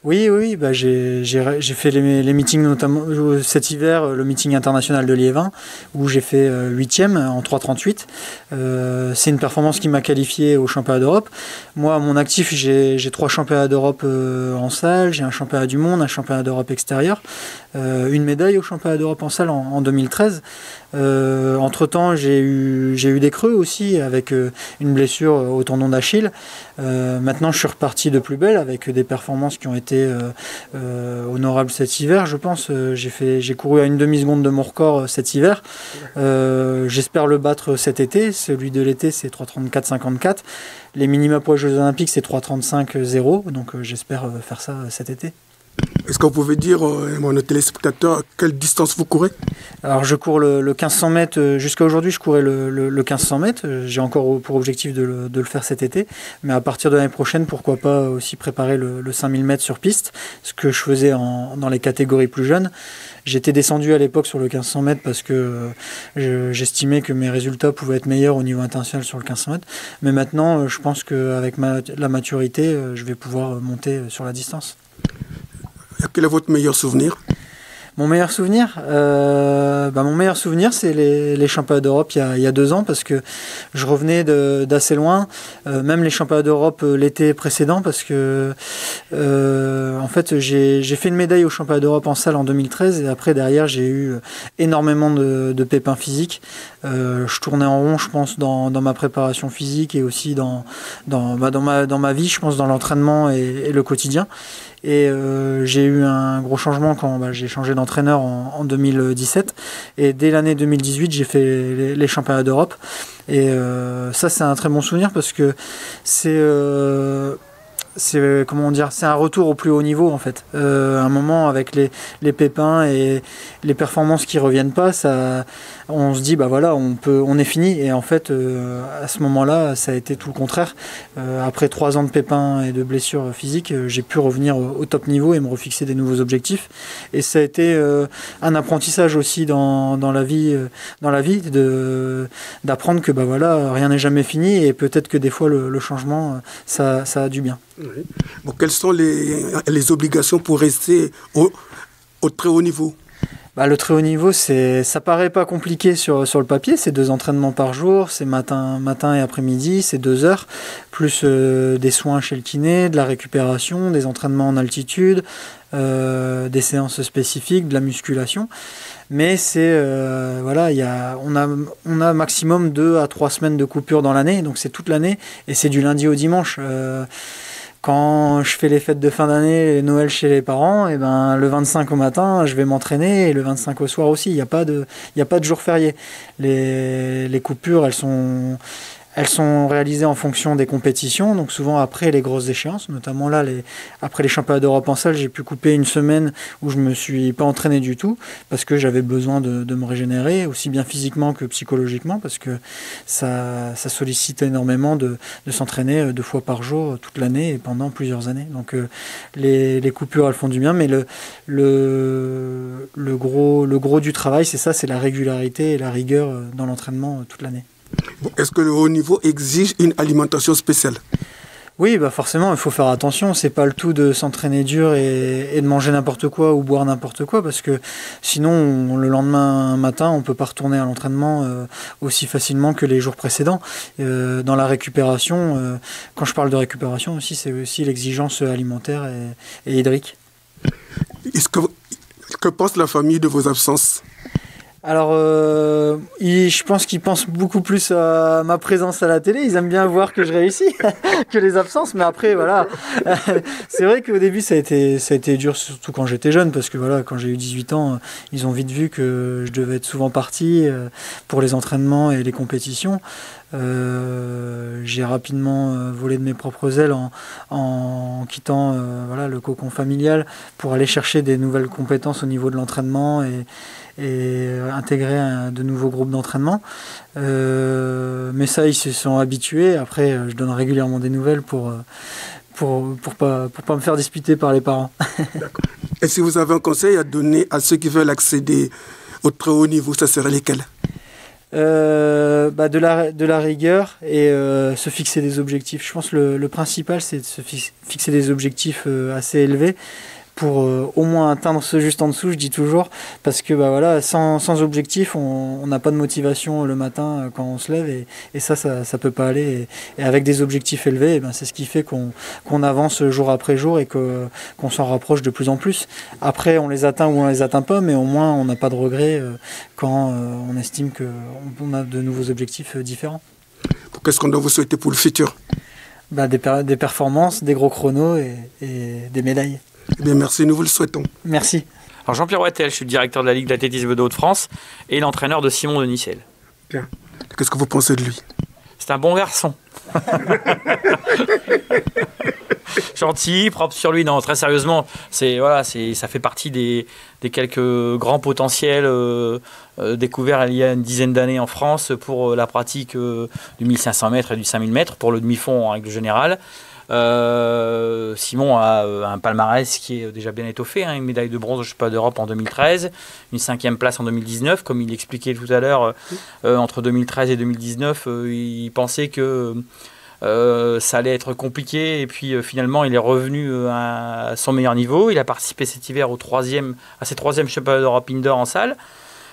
Oui, bah j'ai fait les meetings, notamment cet hiver, le meeting international de Liévin, où j'ai fait 8e en 3,38. C'est une performance qui m'a qualifié au championnat d'Europe. Moi, à mon actif, j'ai 3 championnats d'Europe en salle, j'ai un championnat du monde, un championnat d'Europe extérieur, une médaille au championnat d'Europe en salle en 2013. Entre-temps, j'ai eu des creux aussi, avec une blessure au tendon d'Achille. Maintenant, je suis reparti de plus belle avec des performances qui ont été honorables cet hiver, je pense. J'ai couru à une demi-seconde de mon record cet hiver. J'espère le battre cet été. Celui de l'été, c'est 3,34,54. Les minima pour les Jeux Olympiques, c'est 3,35,0. Donc j'espère faire ça cet été. Est-ce que vous pouvez dire à nos téléspectateurs quelle distance vous courez? Alors je cours le 1500 mètres, jusqu'à aujourd'hui je courais le 1500 mètres, j'ai encore pour objectif de le faire cet été, mais à partir de l'année prochaine, pourquoi pas aussi préparer le 5000 mètres sur piste, ce que je faisais dans les catégories plus jeunes. J'étais descendu à l'époque sur le 1500 mètres parce que j'estimais que mes résultats pouvaient être meilleurs au niveau international sur le 1500 mètres, mais maintenant je pense qu'avec la maturité, je vais pouvoir monter sur la distance. Quel est votre meilleur souvenir? Mon meilleur souvenir, c'est les championnats d'Europe il y a 2 ans, parce que je revenais d'assez loin, même les championnats d'Europe l'été précédent, parce que en fait j'ai fait une médaille aux championnats d'Europe en salle en 2013, et après derrière j'ai eu énormément de pépins physiques. Je tournais en rond, je pense, dans ma préparation physique, et aussi dans ma vie, je pense, dans l'entraînement et le quotidien. Et j'ai eu un gros changement quand j'ai changé d'entraîneur en 2017. Et dès l'année 2018, j'ai fait les championnats d'Europe. Et ça, c'est un très bon souvenir, parce que c'est un retour au plus haut niveau, en fait. Un moment avec les pépins et les performances qui reviennent pas, on se dit voilà, on est fini. Et en fait, à ce moment-là, ça a été tout le contraire. Après 3 ans de pépins et de blessures physiques, j'ai pu revenir au top niveau et me refixer des nouveaux objectifs. Et ça a été un apprentissage aussi dans la vie, d'apprendre que rien n'est jamais fini, et peut-être que des fois le changement, ça a du bien. Oui. Bon, quelles sont les obligations pour rester au très haut niveau? Le très haut niveau, ça paraît pas compliqué sur le papier. C'est 2 entraînements par jour, c'est matin et après-midi, c'est 2 heures, plus des soins chez le kiné, de la récupération, des entraînements en altitude, des séances spécifiques, de la musculation. Mais on a maximum 2 à 3 semaines de coupure dans l'année, donc c'est toute l'année, et c'est du lundi au dimanche. Quand je fais les fêtes de fin d'année, Noël chez les parents, et le 25 au matin, je vais m'entraîner, et le 25 au soir aussi. Il n'y a pas de jour férié. Les coupures, elles sont réalisées en fonction des compétitions, donc souvent après les grosses échéances, notamment là, après les championnats d'Europe en salle, j'ai pu couper une semaine où je ne me suis pas entraîné du tout, parce que j'avais besoin de me régénérer, aussi bien physiquement que psychologiquement, parce que ça sollicite énormément de s'entraîner 2 fois par jour toute l'année et pendant plusieurs années. Donc les coupures, elles font du bien, mais le gros du travail, c'est ça, c'est la régularité et la rigueur dans l'entraînement toute l'année. Est-ce que le haut niveau exige une alimentation spéciale? Oui, forcément, il faut faire attention. C'est pas le tout de s'entraîner dur et de manger n'importe quoi ou boire n'importe quoi, parce que sinon, le lendemain matin, on peut pas retourner à l'entraînement aussi facilement que les jours précédents. Dans la récupération, quand je parle de récupération aussi, c'est aussi l'exigence alimentaire et hydrique. Que pense la famille de vos absences? Alors, je pense qu'ils pensent beaucoup plus à ma présence à la télé. Ils aiment bien voir que je réussis que les absences. Mais après, voilà. C'est vrai qu'au début, ça a été dur, surtout quand j'étais jeune, parce que quand j'ai eu 18 ans, ils ont vite vu que je devais être souvent parti pour les entraînements et les compétitions. J'ai rapidement volé de mes propres ailes en quittant le cocon familial pour aller chercher des nouvelles compétences au niveau de l'entraînement et intégrer de nouveaux groupes d'entraînement. Mais ça, ils se sont habitués. Après, je donne régulièrement des nouvelles pour pour pas me faire disputer par les parents. D'accord. Et si vous avez un conseil à donner à ceux qui veulent accéder au très haut niveau, ça serait lesquels? De la rigueur et se fixer des objectifs. Je pense que le principal, c'est de se fixer des objectifs assez élevés pour au moins atteindre ce juste en dessous, je dis toujours, parce que voilà, sans objectif, on n'a pas de motivation le matin quand on se lève, et ça peut pas aller. Et avec des objectifs élevés, c'est ce qui fait qu'on avance jour après jour et qu'on s'en rapproche de plus en plus. Après, on les atteint ou on les atteint pas, mais au moins on n'a pas de regrets quand on estime qu'on a de nouveaux objectifs différents. Qu'est-ce qu'on doit vous souhaiter pour le futur? Des performances, des gros chronos et des médailles. Eh bien, merci, nous vous le souhaitons. Merci. Alors Jean-Pierre Wattel, je suis le directeur de la Ligue d'athlétisme de Hauts-de-France et l'entraîneur de Simon de Nicelle. Bien. Qu'est-ce que vous pensez de lui? C'est un bon garçon. Gentil, propre sur lui. Non, très sérieusement, ça fait partie des quelques grands potentiels découverts il y a une dizaine d'années en France pour la pratique du 1500 mètres et du 5000 mètres pour le demi-fond en règle générale. Simon a un palmarès qui est déjà bien étoffé, une médaille de bronze au championnat d'Europe en 2013, une 5e place en 2019, comme il l'expliquait tout à l'heure. Entre 2013 et 2019, il pensait que ça allait être compliqué, et puis finalement il est revenu à son meilleur niveau. Il a participé cet hiver à ses 3e championnats d'Europe indoor en salle.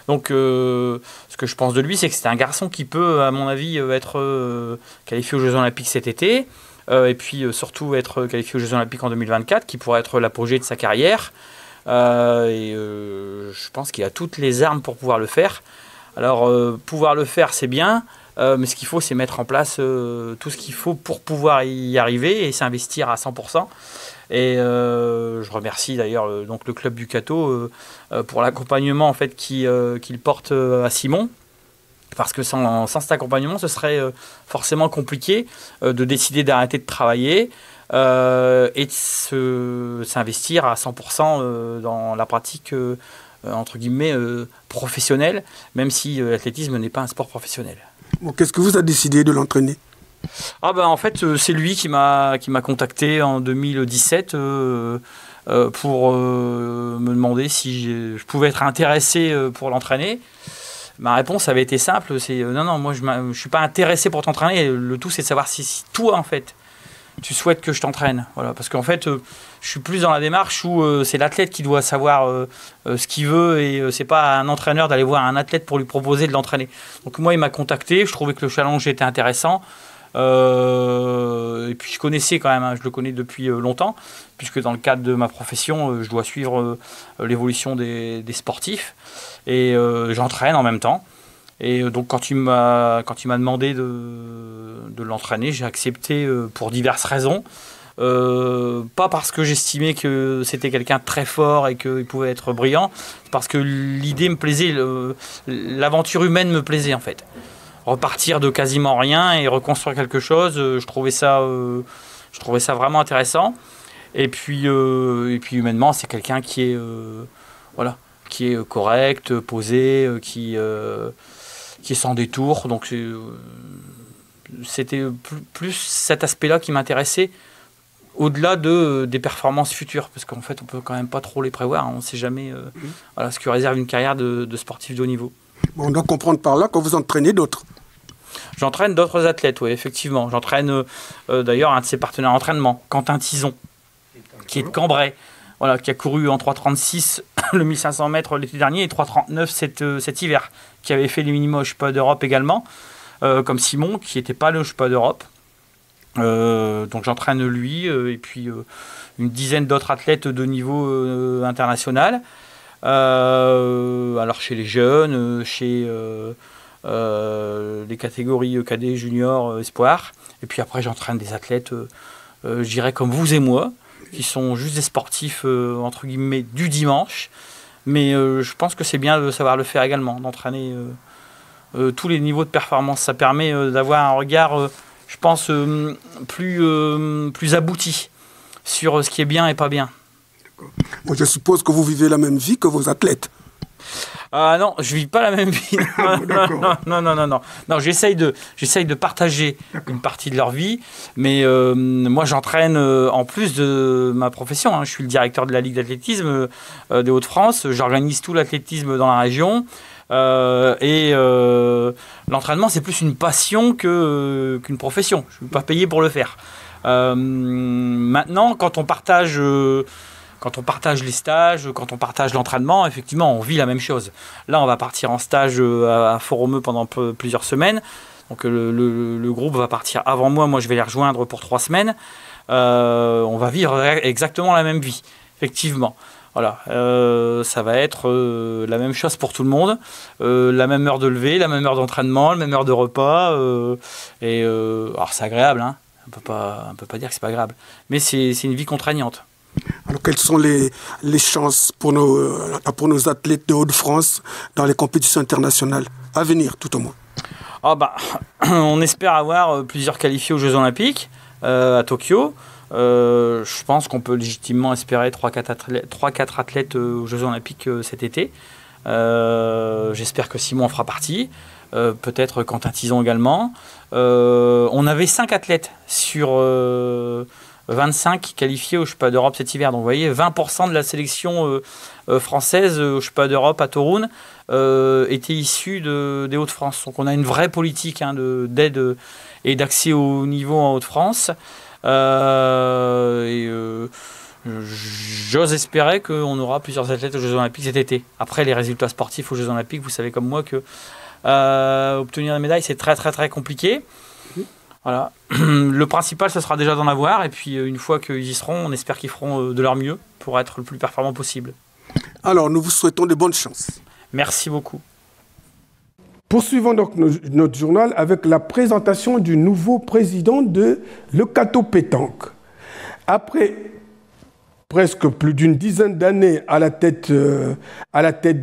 Donc ce que je pense de lui, c'est que c'est un garçon qui peut, à mon avis, être qualifié aux Jeux Olympiques cet été. Et puis surtout être qualifié aux Jeux Olympiques en 2024, qui pourrait être l'apogée de sa carrière. Je pense qu'il a toutes les armes pour pouvoir le faire. Alors, pouvoir le faire, c'est bien, mais ce qu'il faut, c'est mettre en place tout ce qu'il faut pour pouvoir y arriver et s'investir à 100%. Et je remercie d'ailleurs donc le club du Cateau pour l'accompagnement en fait qu'il porte à Simon. Parce que sans cet accompagnement, ce serait forcément compliqué de décider d'arrêter de travailler et de s'investir à 100% dans la pratique entre guillemets professionnelle, même si l'athlétisme n'est pas un sport professionnel. Bon, qu'est-ce que vous avez décidé de l'entraîner? En fait, c'est lui qui m'a contacté en 2017 pour me demander si je pouvais être intéressé pour l'entraîner. Ma réponse avait été simple, c'est non, moi je ne suis pas intéressé pour t'entraîner, le tout c'est de savoir si toi en fait tu souhaites que je t'entraîne. Voilà, parce qu'en fait je suis plus dans la démarche où c'est l'athlète qui doit savoir ce qu'il veut et c'est pas un entraîneur d'aller voir un athlète pour lui proposer de l'entraîner. Donc moi il m'a contacté, je trouvais que le challenge était intéressant. Et puis je connaissais quand même, je le connais depuis longtemps, puisque dans le cadre de ma profession, je dois suivre l'évolution des sportifs et j'entraîne en même temps. Et donc quand il m'a demandé de l'entraîner, j'ai accepté pour diverses raisons. Pas parce que j'estimais que c'était quelqu'un de très fort et qu'il pouvait être brillant, parce que l'idée me plaisait, l'aventure humaine me plaisait en fait. Repartir de quasiment rien et reconstruire quelque chose, je trouvais ça vraiment intéressant. Et puis humainement, c'est quelqu'un qui est correct, posé, qui est sans détour. Donc c'était plus cet aspect-là qui m'intéressait, au-delà des performances futures, parce qu'en fait, on peut quand même pas trop les prévoir. On ne sait jamais ce que réserve une carrière de sportif de haut niveau. On doit comprendre par là que vous entraînez d'autres. J'entraîne d'autres athlètes, oui, effectivement. J'entraîne d'ailleurs un de ses partenaires d'entraînement, Quentin Tison, qui est de Cambrai, voilà, qui a couru en 3,36 le 1500 mètres l'été dernier et 3,39 cet hiver, qui avait fait les minima au championnat d'Europe également, comme Simon, qui n'était pas le championnat d'Europe. Donc j'entraîne lui et puis une dizaine d'autres athlètes de niveau international. Alors chez les jeunes, chez les catégories cadet, junior, espoir. Et puis après j'entraîne des athlètes, je dirais comme vous et moi, qui sont juste des sportifs entre guillemets du dimanche. Mais je pense que c'est bien de savoir le faire également, d'entraîner tous les niveaux de performance. Ça permet d'avoir un regard, je pense, plus abouti sur ce qui est bien et pas bien. Bon, je suppose que vous vivez la même vie que vos athlètes. Ah non, je vis pas la même vie. Non, j'essaye de partager une partie de leur vie, mais moi j'entraîne en plus de ma profession. Hein. Je suis le directeur de la Ligue d'athlétisme des Hauts-de-France. J'organise tout l'athlétisme dans la région. L'entraînement, c'est plus une passion qu'une profession. Je ne suis pas payé pour le faire. Maintenant, quand on partage les stages, quand on partage l'entraînement, effectivement, on vit la même chose. Là, on va partir en stage à Fort-Romeu pendant plusieurs semaines. Donc, le groupe va partir avant moi. Moi, je vais les rejoindre pour 3 semaines. On va vivre exactement la même vie, effectivement. Voilà, ça va être la même chose pour tout le monde. La même heure de lever, la même heure d'entraînement, la même heure de repas. Alors, c'est agréable, hein. On peut pas dire que c'est pas agréable. Mais c'est une vie contraignante. Alors, quelles sont les chances pour nos athlètes de Hauts-de-France dans les compétitions internationales à venir, tout au moins? On espère avoir plusieurs qualifiés aux Jeux Olympiques à Tokyo. Je pense qu'on peut légitimement espérer 3-4 athlètes aux Jeux Olympiques cet été. J'espère que Simon en fera partie. Peut-être Quentin Tison également. On avait 5 athlètes sur 25 qualifiés au Championnat d'Europe cet hiver. Donc vous voyez, 20% de la sélection française au Championnat d'Europe à Toruń était issue des Hauts-de-France. Donc on a une vraie politique d'aide et d'accès au niveau en Hauts-de-France. J'ose espérer qu'on aura plusieurs athlètes aux Jeux Olympiques cet été. Après, les résultats sportifs aux Jeux Olympiques, vous savez comme moi que obtenir des médailles, c'est très très très compliqué. Voilà. Le principal, ce sera déjà d'en avoir. Et puis, une fois qu'ils y seront, on espère qu'ils feront de leur mieux pour être le plus performant possible. Alors, nous vous souhaitons de bonnes chances. Merci beaucoup. Poursuivons donc notre journal avec la présentation du nouveau président de Leucato Pétanque. Après presque plus d'une dizaine d'années à la tête de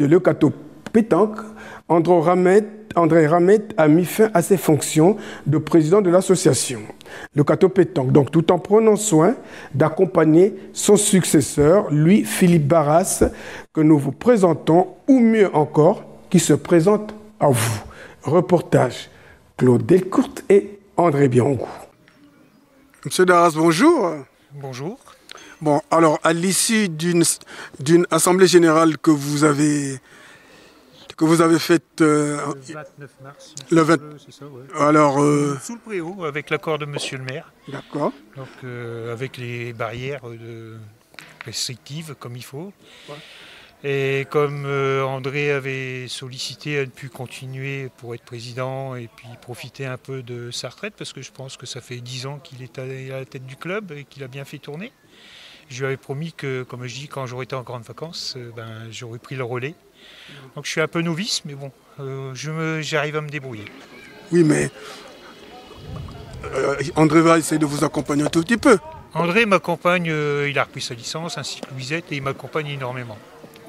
Leucato Pétanque, André Ramet a mis fin à ses fonctions de président de l'association Leucato Pétanque, donc tout en prenant soin d'accompagner son successeur, lui, Philippe Barras, que nous vous présentons, ou mieux encore, qui se présente à vous. Reportage Claude Delcourt et André Biangou. Monsieur Darras, bonjour. Bonjour. Bon, alors, à l'issue d'une assemblée générale que vous avez faite le 29 mars. Le 20... c'est ça, ouais. Alors, sous le préau, avec l'accord de monsieur le maire. D'accord. Donc, avec les barrières restrictives, comme il faut. Ouais. Et comme André avait sollicité à ne plus continuer pour être président et puis profiter un peu de sa retraite, parce que je pense que ça fait 10 ans qu'il est à la tête du club et qu'il a bien fait tourner. Je lui avais promis que, comme je dis, quand j'aurais été en grandes vacances, j'aurais pris le relais. Donc je suis un peu novice, mais bon, j'arrive à me débrouiller. Oui, mais André va essayer de vous accompagner un tout petit peu. André m'accompagne, il a repris sa licence, ainsi que Louisette, et il m'accompagne énormément.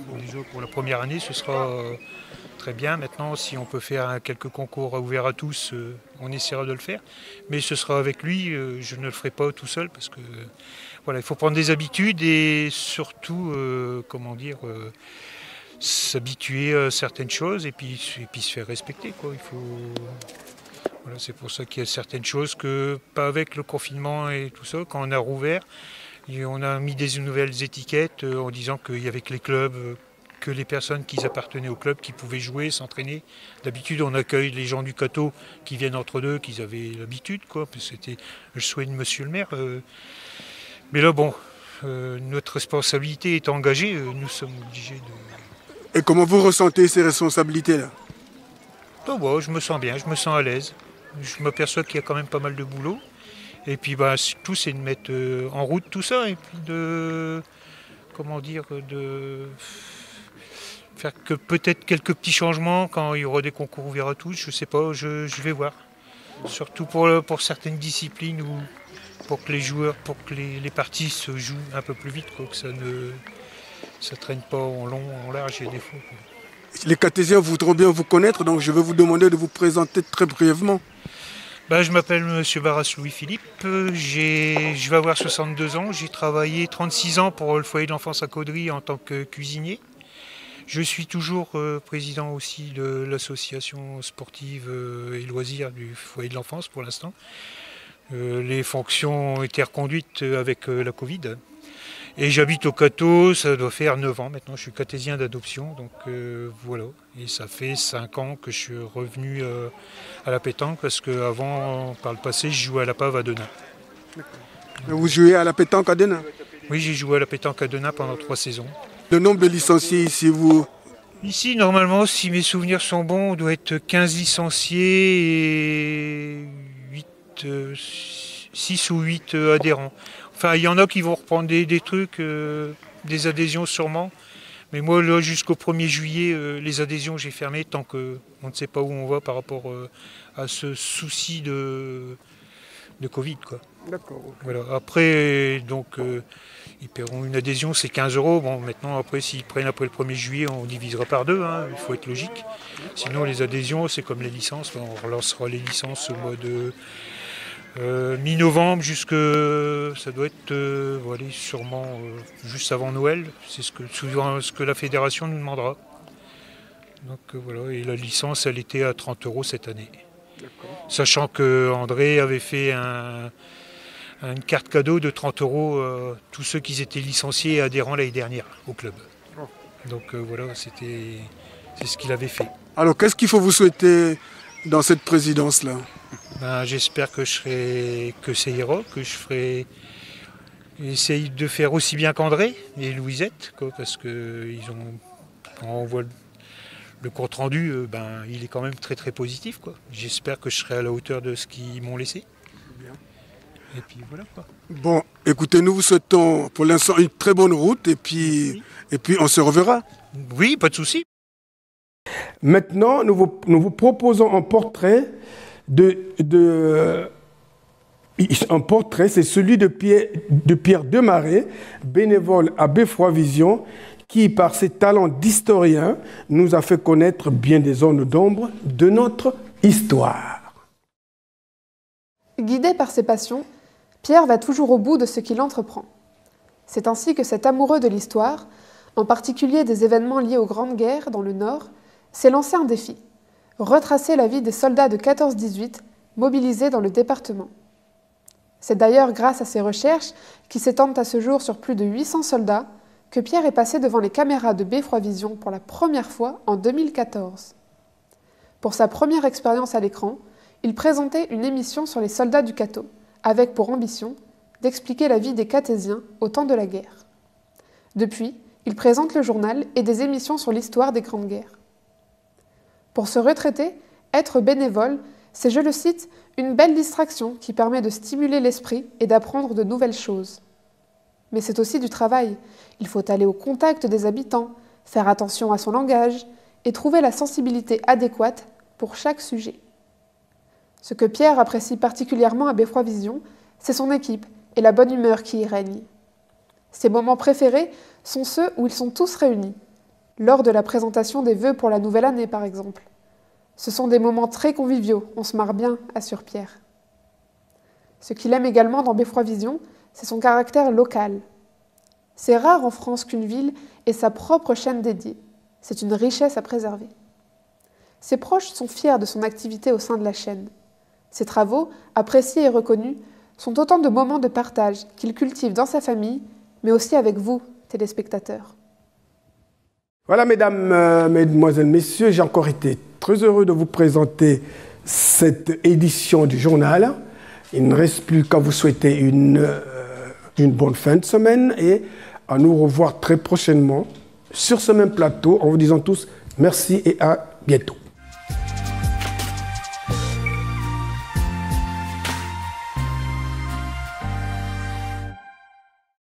Bon, déjà, pour la première année, ce sera très bien. Maintenant, si on peut faire quelques concours ouverts à tous, on essaiera de le faire. Mais ce sera avec lui, je ne le ferai pas tout seul, parce que voilà, il faut prendre des habitudes et surtout, s'habituer à certaines choses et puis se faire respecter, quoi. Voilà, c'est pour ça qu'il y a certaines choses que, pas avec le confinement et tout ça, quand on a rouvert, on a mis des nouvelles étiquettes en disant qu'il y avait que les clubs, que les personnes qui appartenaient au club qui pouvaient jouer, s'entraîner. D'habitude, on accueille les gens du Cato qui viennent entre deux, qu'ils avaient l'habitude, quoi. C'était le souhait de monsieur le maire. Mais là, bon, notre responsabilité est engagée, nous sommes obligés de... Et comment vous ressentez ces responsabilités-là? Oh, bon, je me sens bien, je me sens à l'aise. Je m'aperçois qu'il y a quand même pas mal de boulot. Et puis tout, c'est de mettre en route tout ça et puis de faire que peut-être quelques petits changements quand il y aura des concours ouverts à tous, je sais pas, je vais voir. Surtout pour certaines disciplines ou pour que les joueurs, pour que les parties se jouent un peu plus vite, quoi, que ça ne traîne pas en long, en large et des fois. Les Cartésiens voudront bien vous connaître, donc je vais vous demander de vous présenter très brièvement. Je m'appelle M. Barras Louis-Philippe, je vais avoir 62 ans, j'ai travaillé 36 ans pour le foyer d'enfance à Caudry en tant que cuisinier. Je suis toujours président aussi de l'association sportive et loisirs du foyer de l'enfance pour l'instant. Les fonctions ont été reconduites avec la Covid. Et j'habite au Cateau, ça doit faire 9 ans maintenant, je suis cathésien d'adoption, donc voilà. Et ça fait 5 ans que je suis revenu à la pétanque, parce qu'avant, par le passé, je jouais à la Pave à Denain. Vous jouez à la pétanque à Denain? Oui, j'ai joué à la pétanque à Denain pendant 3 saisons. Le nombre de licenciés ici, vous? Ici, normalement, si mes souvenirs sont bons, on doit être 15 licenciés et 6 ou 8 adhérents. Enfin, il y en a qui vont reprendre des trucs, des adhésions sûrement. Mais moi, là, jusqu'au 1er juillet, les adhésions, j'ai fermé tant qu'on ne sait pas où on va par rapport à ce souci de Covid, quoi. D'accord. Okay. Voilà. Après, donc, ils paieront une adhésion, c'est 15 €. Bon, maintenant, après, s'ils prennent après le 1er juillet, on divisera par 2, hein, il faut être logique. Sinon, les adhésions, c'est comme les licences. On relancera les licences au mois de mi-novembre jusque, ça doit être voilà, sûrement juste avant Noël, c'est souvent ce que la fédération nous demandera. Donc voilà, et la licence elle était à 30 € cette année. Sachant que André avait fait une carte cadeau de 30 € à tous ceux qui étaient licenciés et adhérents l'année dernière au club. Donc voilà, c'est ce qu'il avait fait. Alors qu'est-ce qu'il faut vous souhaiter dans cette présidence-là? Ben, j'espère que ça ira, que je ferai essayer de faire aussi bien qu'André et Louisette, quoi, parce que quand on voit le compte rendu, ben, il est quand même très très positif, quoi. J'espère que je serai à la hauteur de ce qu'ils m'ont laissé. Bien. Et puis voilà, quoi. Bon, écoutez, nous vous souhaitons pour l'instant une très bonne route et puis on se reverra. Oui, pas de souci. Maintenant, nous vous proposons un portrait un portrait, c'est celui de Pierre Demaret, bénévole à Beffroi Vision, qui, par ses talents d'historien, nous a fait connaître bien des zones d'ombre de notre histoire. Guidé par ses passions, Pierre va toujours au bout de ce qu'il entreprend. C'est ainsi que cet amoureux de l'histoire, en particulier des événements liés aux Grandes Guerres dans le Nord, s'est lancé un défi: retracer la vie des soldats de 14-18 mobilisés dans le département. C'est d'ailleurs grâce à ses recherches, qui s'étendent à ce jour sur plus de 800 soldats, que Pierre est passé devant les caméras de Beffroi Vision pour la première fois en 2014. Pour sa première expérience à l'écran, il présentait une émission sur les soldats du Cateau, avec pour ambition d'expliquer la vie des Catésiens au temps de la guerre. Depuis, il présente le journal et des émissions sur l'histoire des Grandes Guerres. Pour se retraiter, être bénévole, c'est, je le cite, une belle distraction qui permet de stimuler l'esprit et d'apprendre de nouvelles choses. Mais c'est aussi du travail. Il faut aller au contact des habitants, faire attention à son langage et trouver la sensibilité adéquate pour chaque sujet. Ce que Pierre apprécie particulièrement à Beffroi Vision, c'est son équipe et la bonne humeur qui y règne. Ses moments préférés sont ceux où ils sont tous réunis, lors de la présentation des vœux pour la nouvelle année par exemple. Ce sont des moments très conviviaux, on se marre bien, assure Pierre. Ce qu'il aime également dans Beffroi Vision, c'est son caractère local. C'est rare en France qu'une ville ait sa propre chaîne dédiée. C'est une richesse à préserver. Ses proches sont fiers de son activité au sein de la chaîne. Ses travaux, appréciés et reconnus, sont autant de moments de partage qu'il cultive dans sa famille, mais aussi avec vous, téléspectateurs. Voilà, mesdames, mesdemoiselles, messieurs, j'ai encore été très heureux de vous présenter cette édition du journal. Il ne reste plus qu'à vous souhaiter une bonne fin de semaine et à nous revoir très prochainement sur ce même plateau en vous disant tous merci et à bientôt.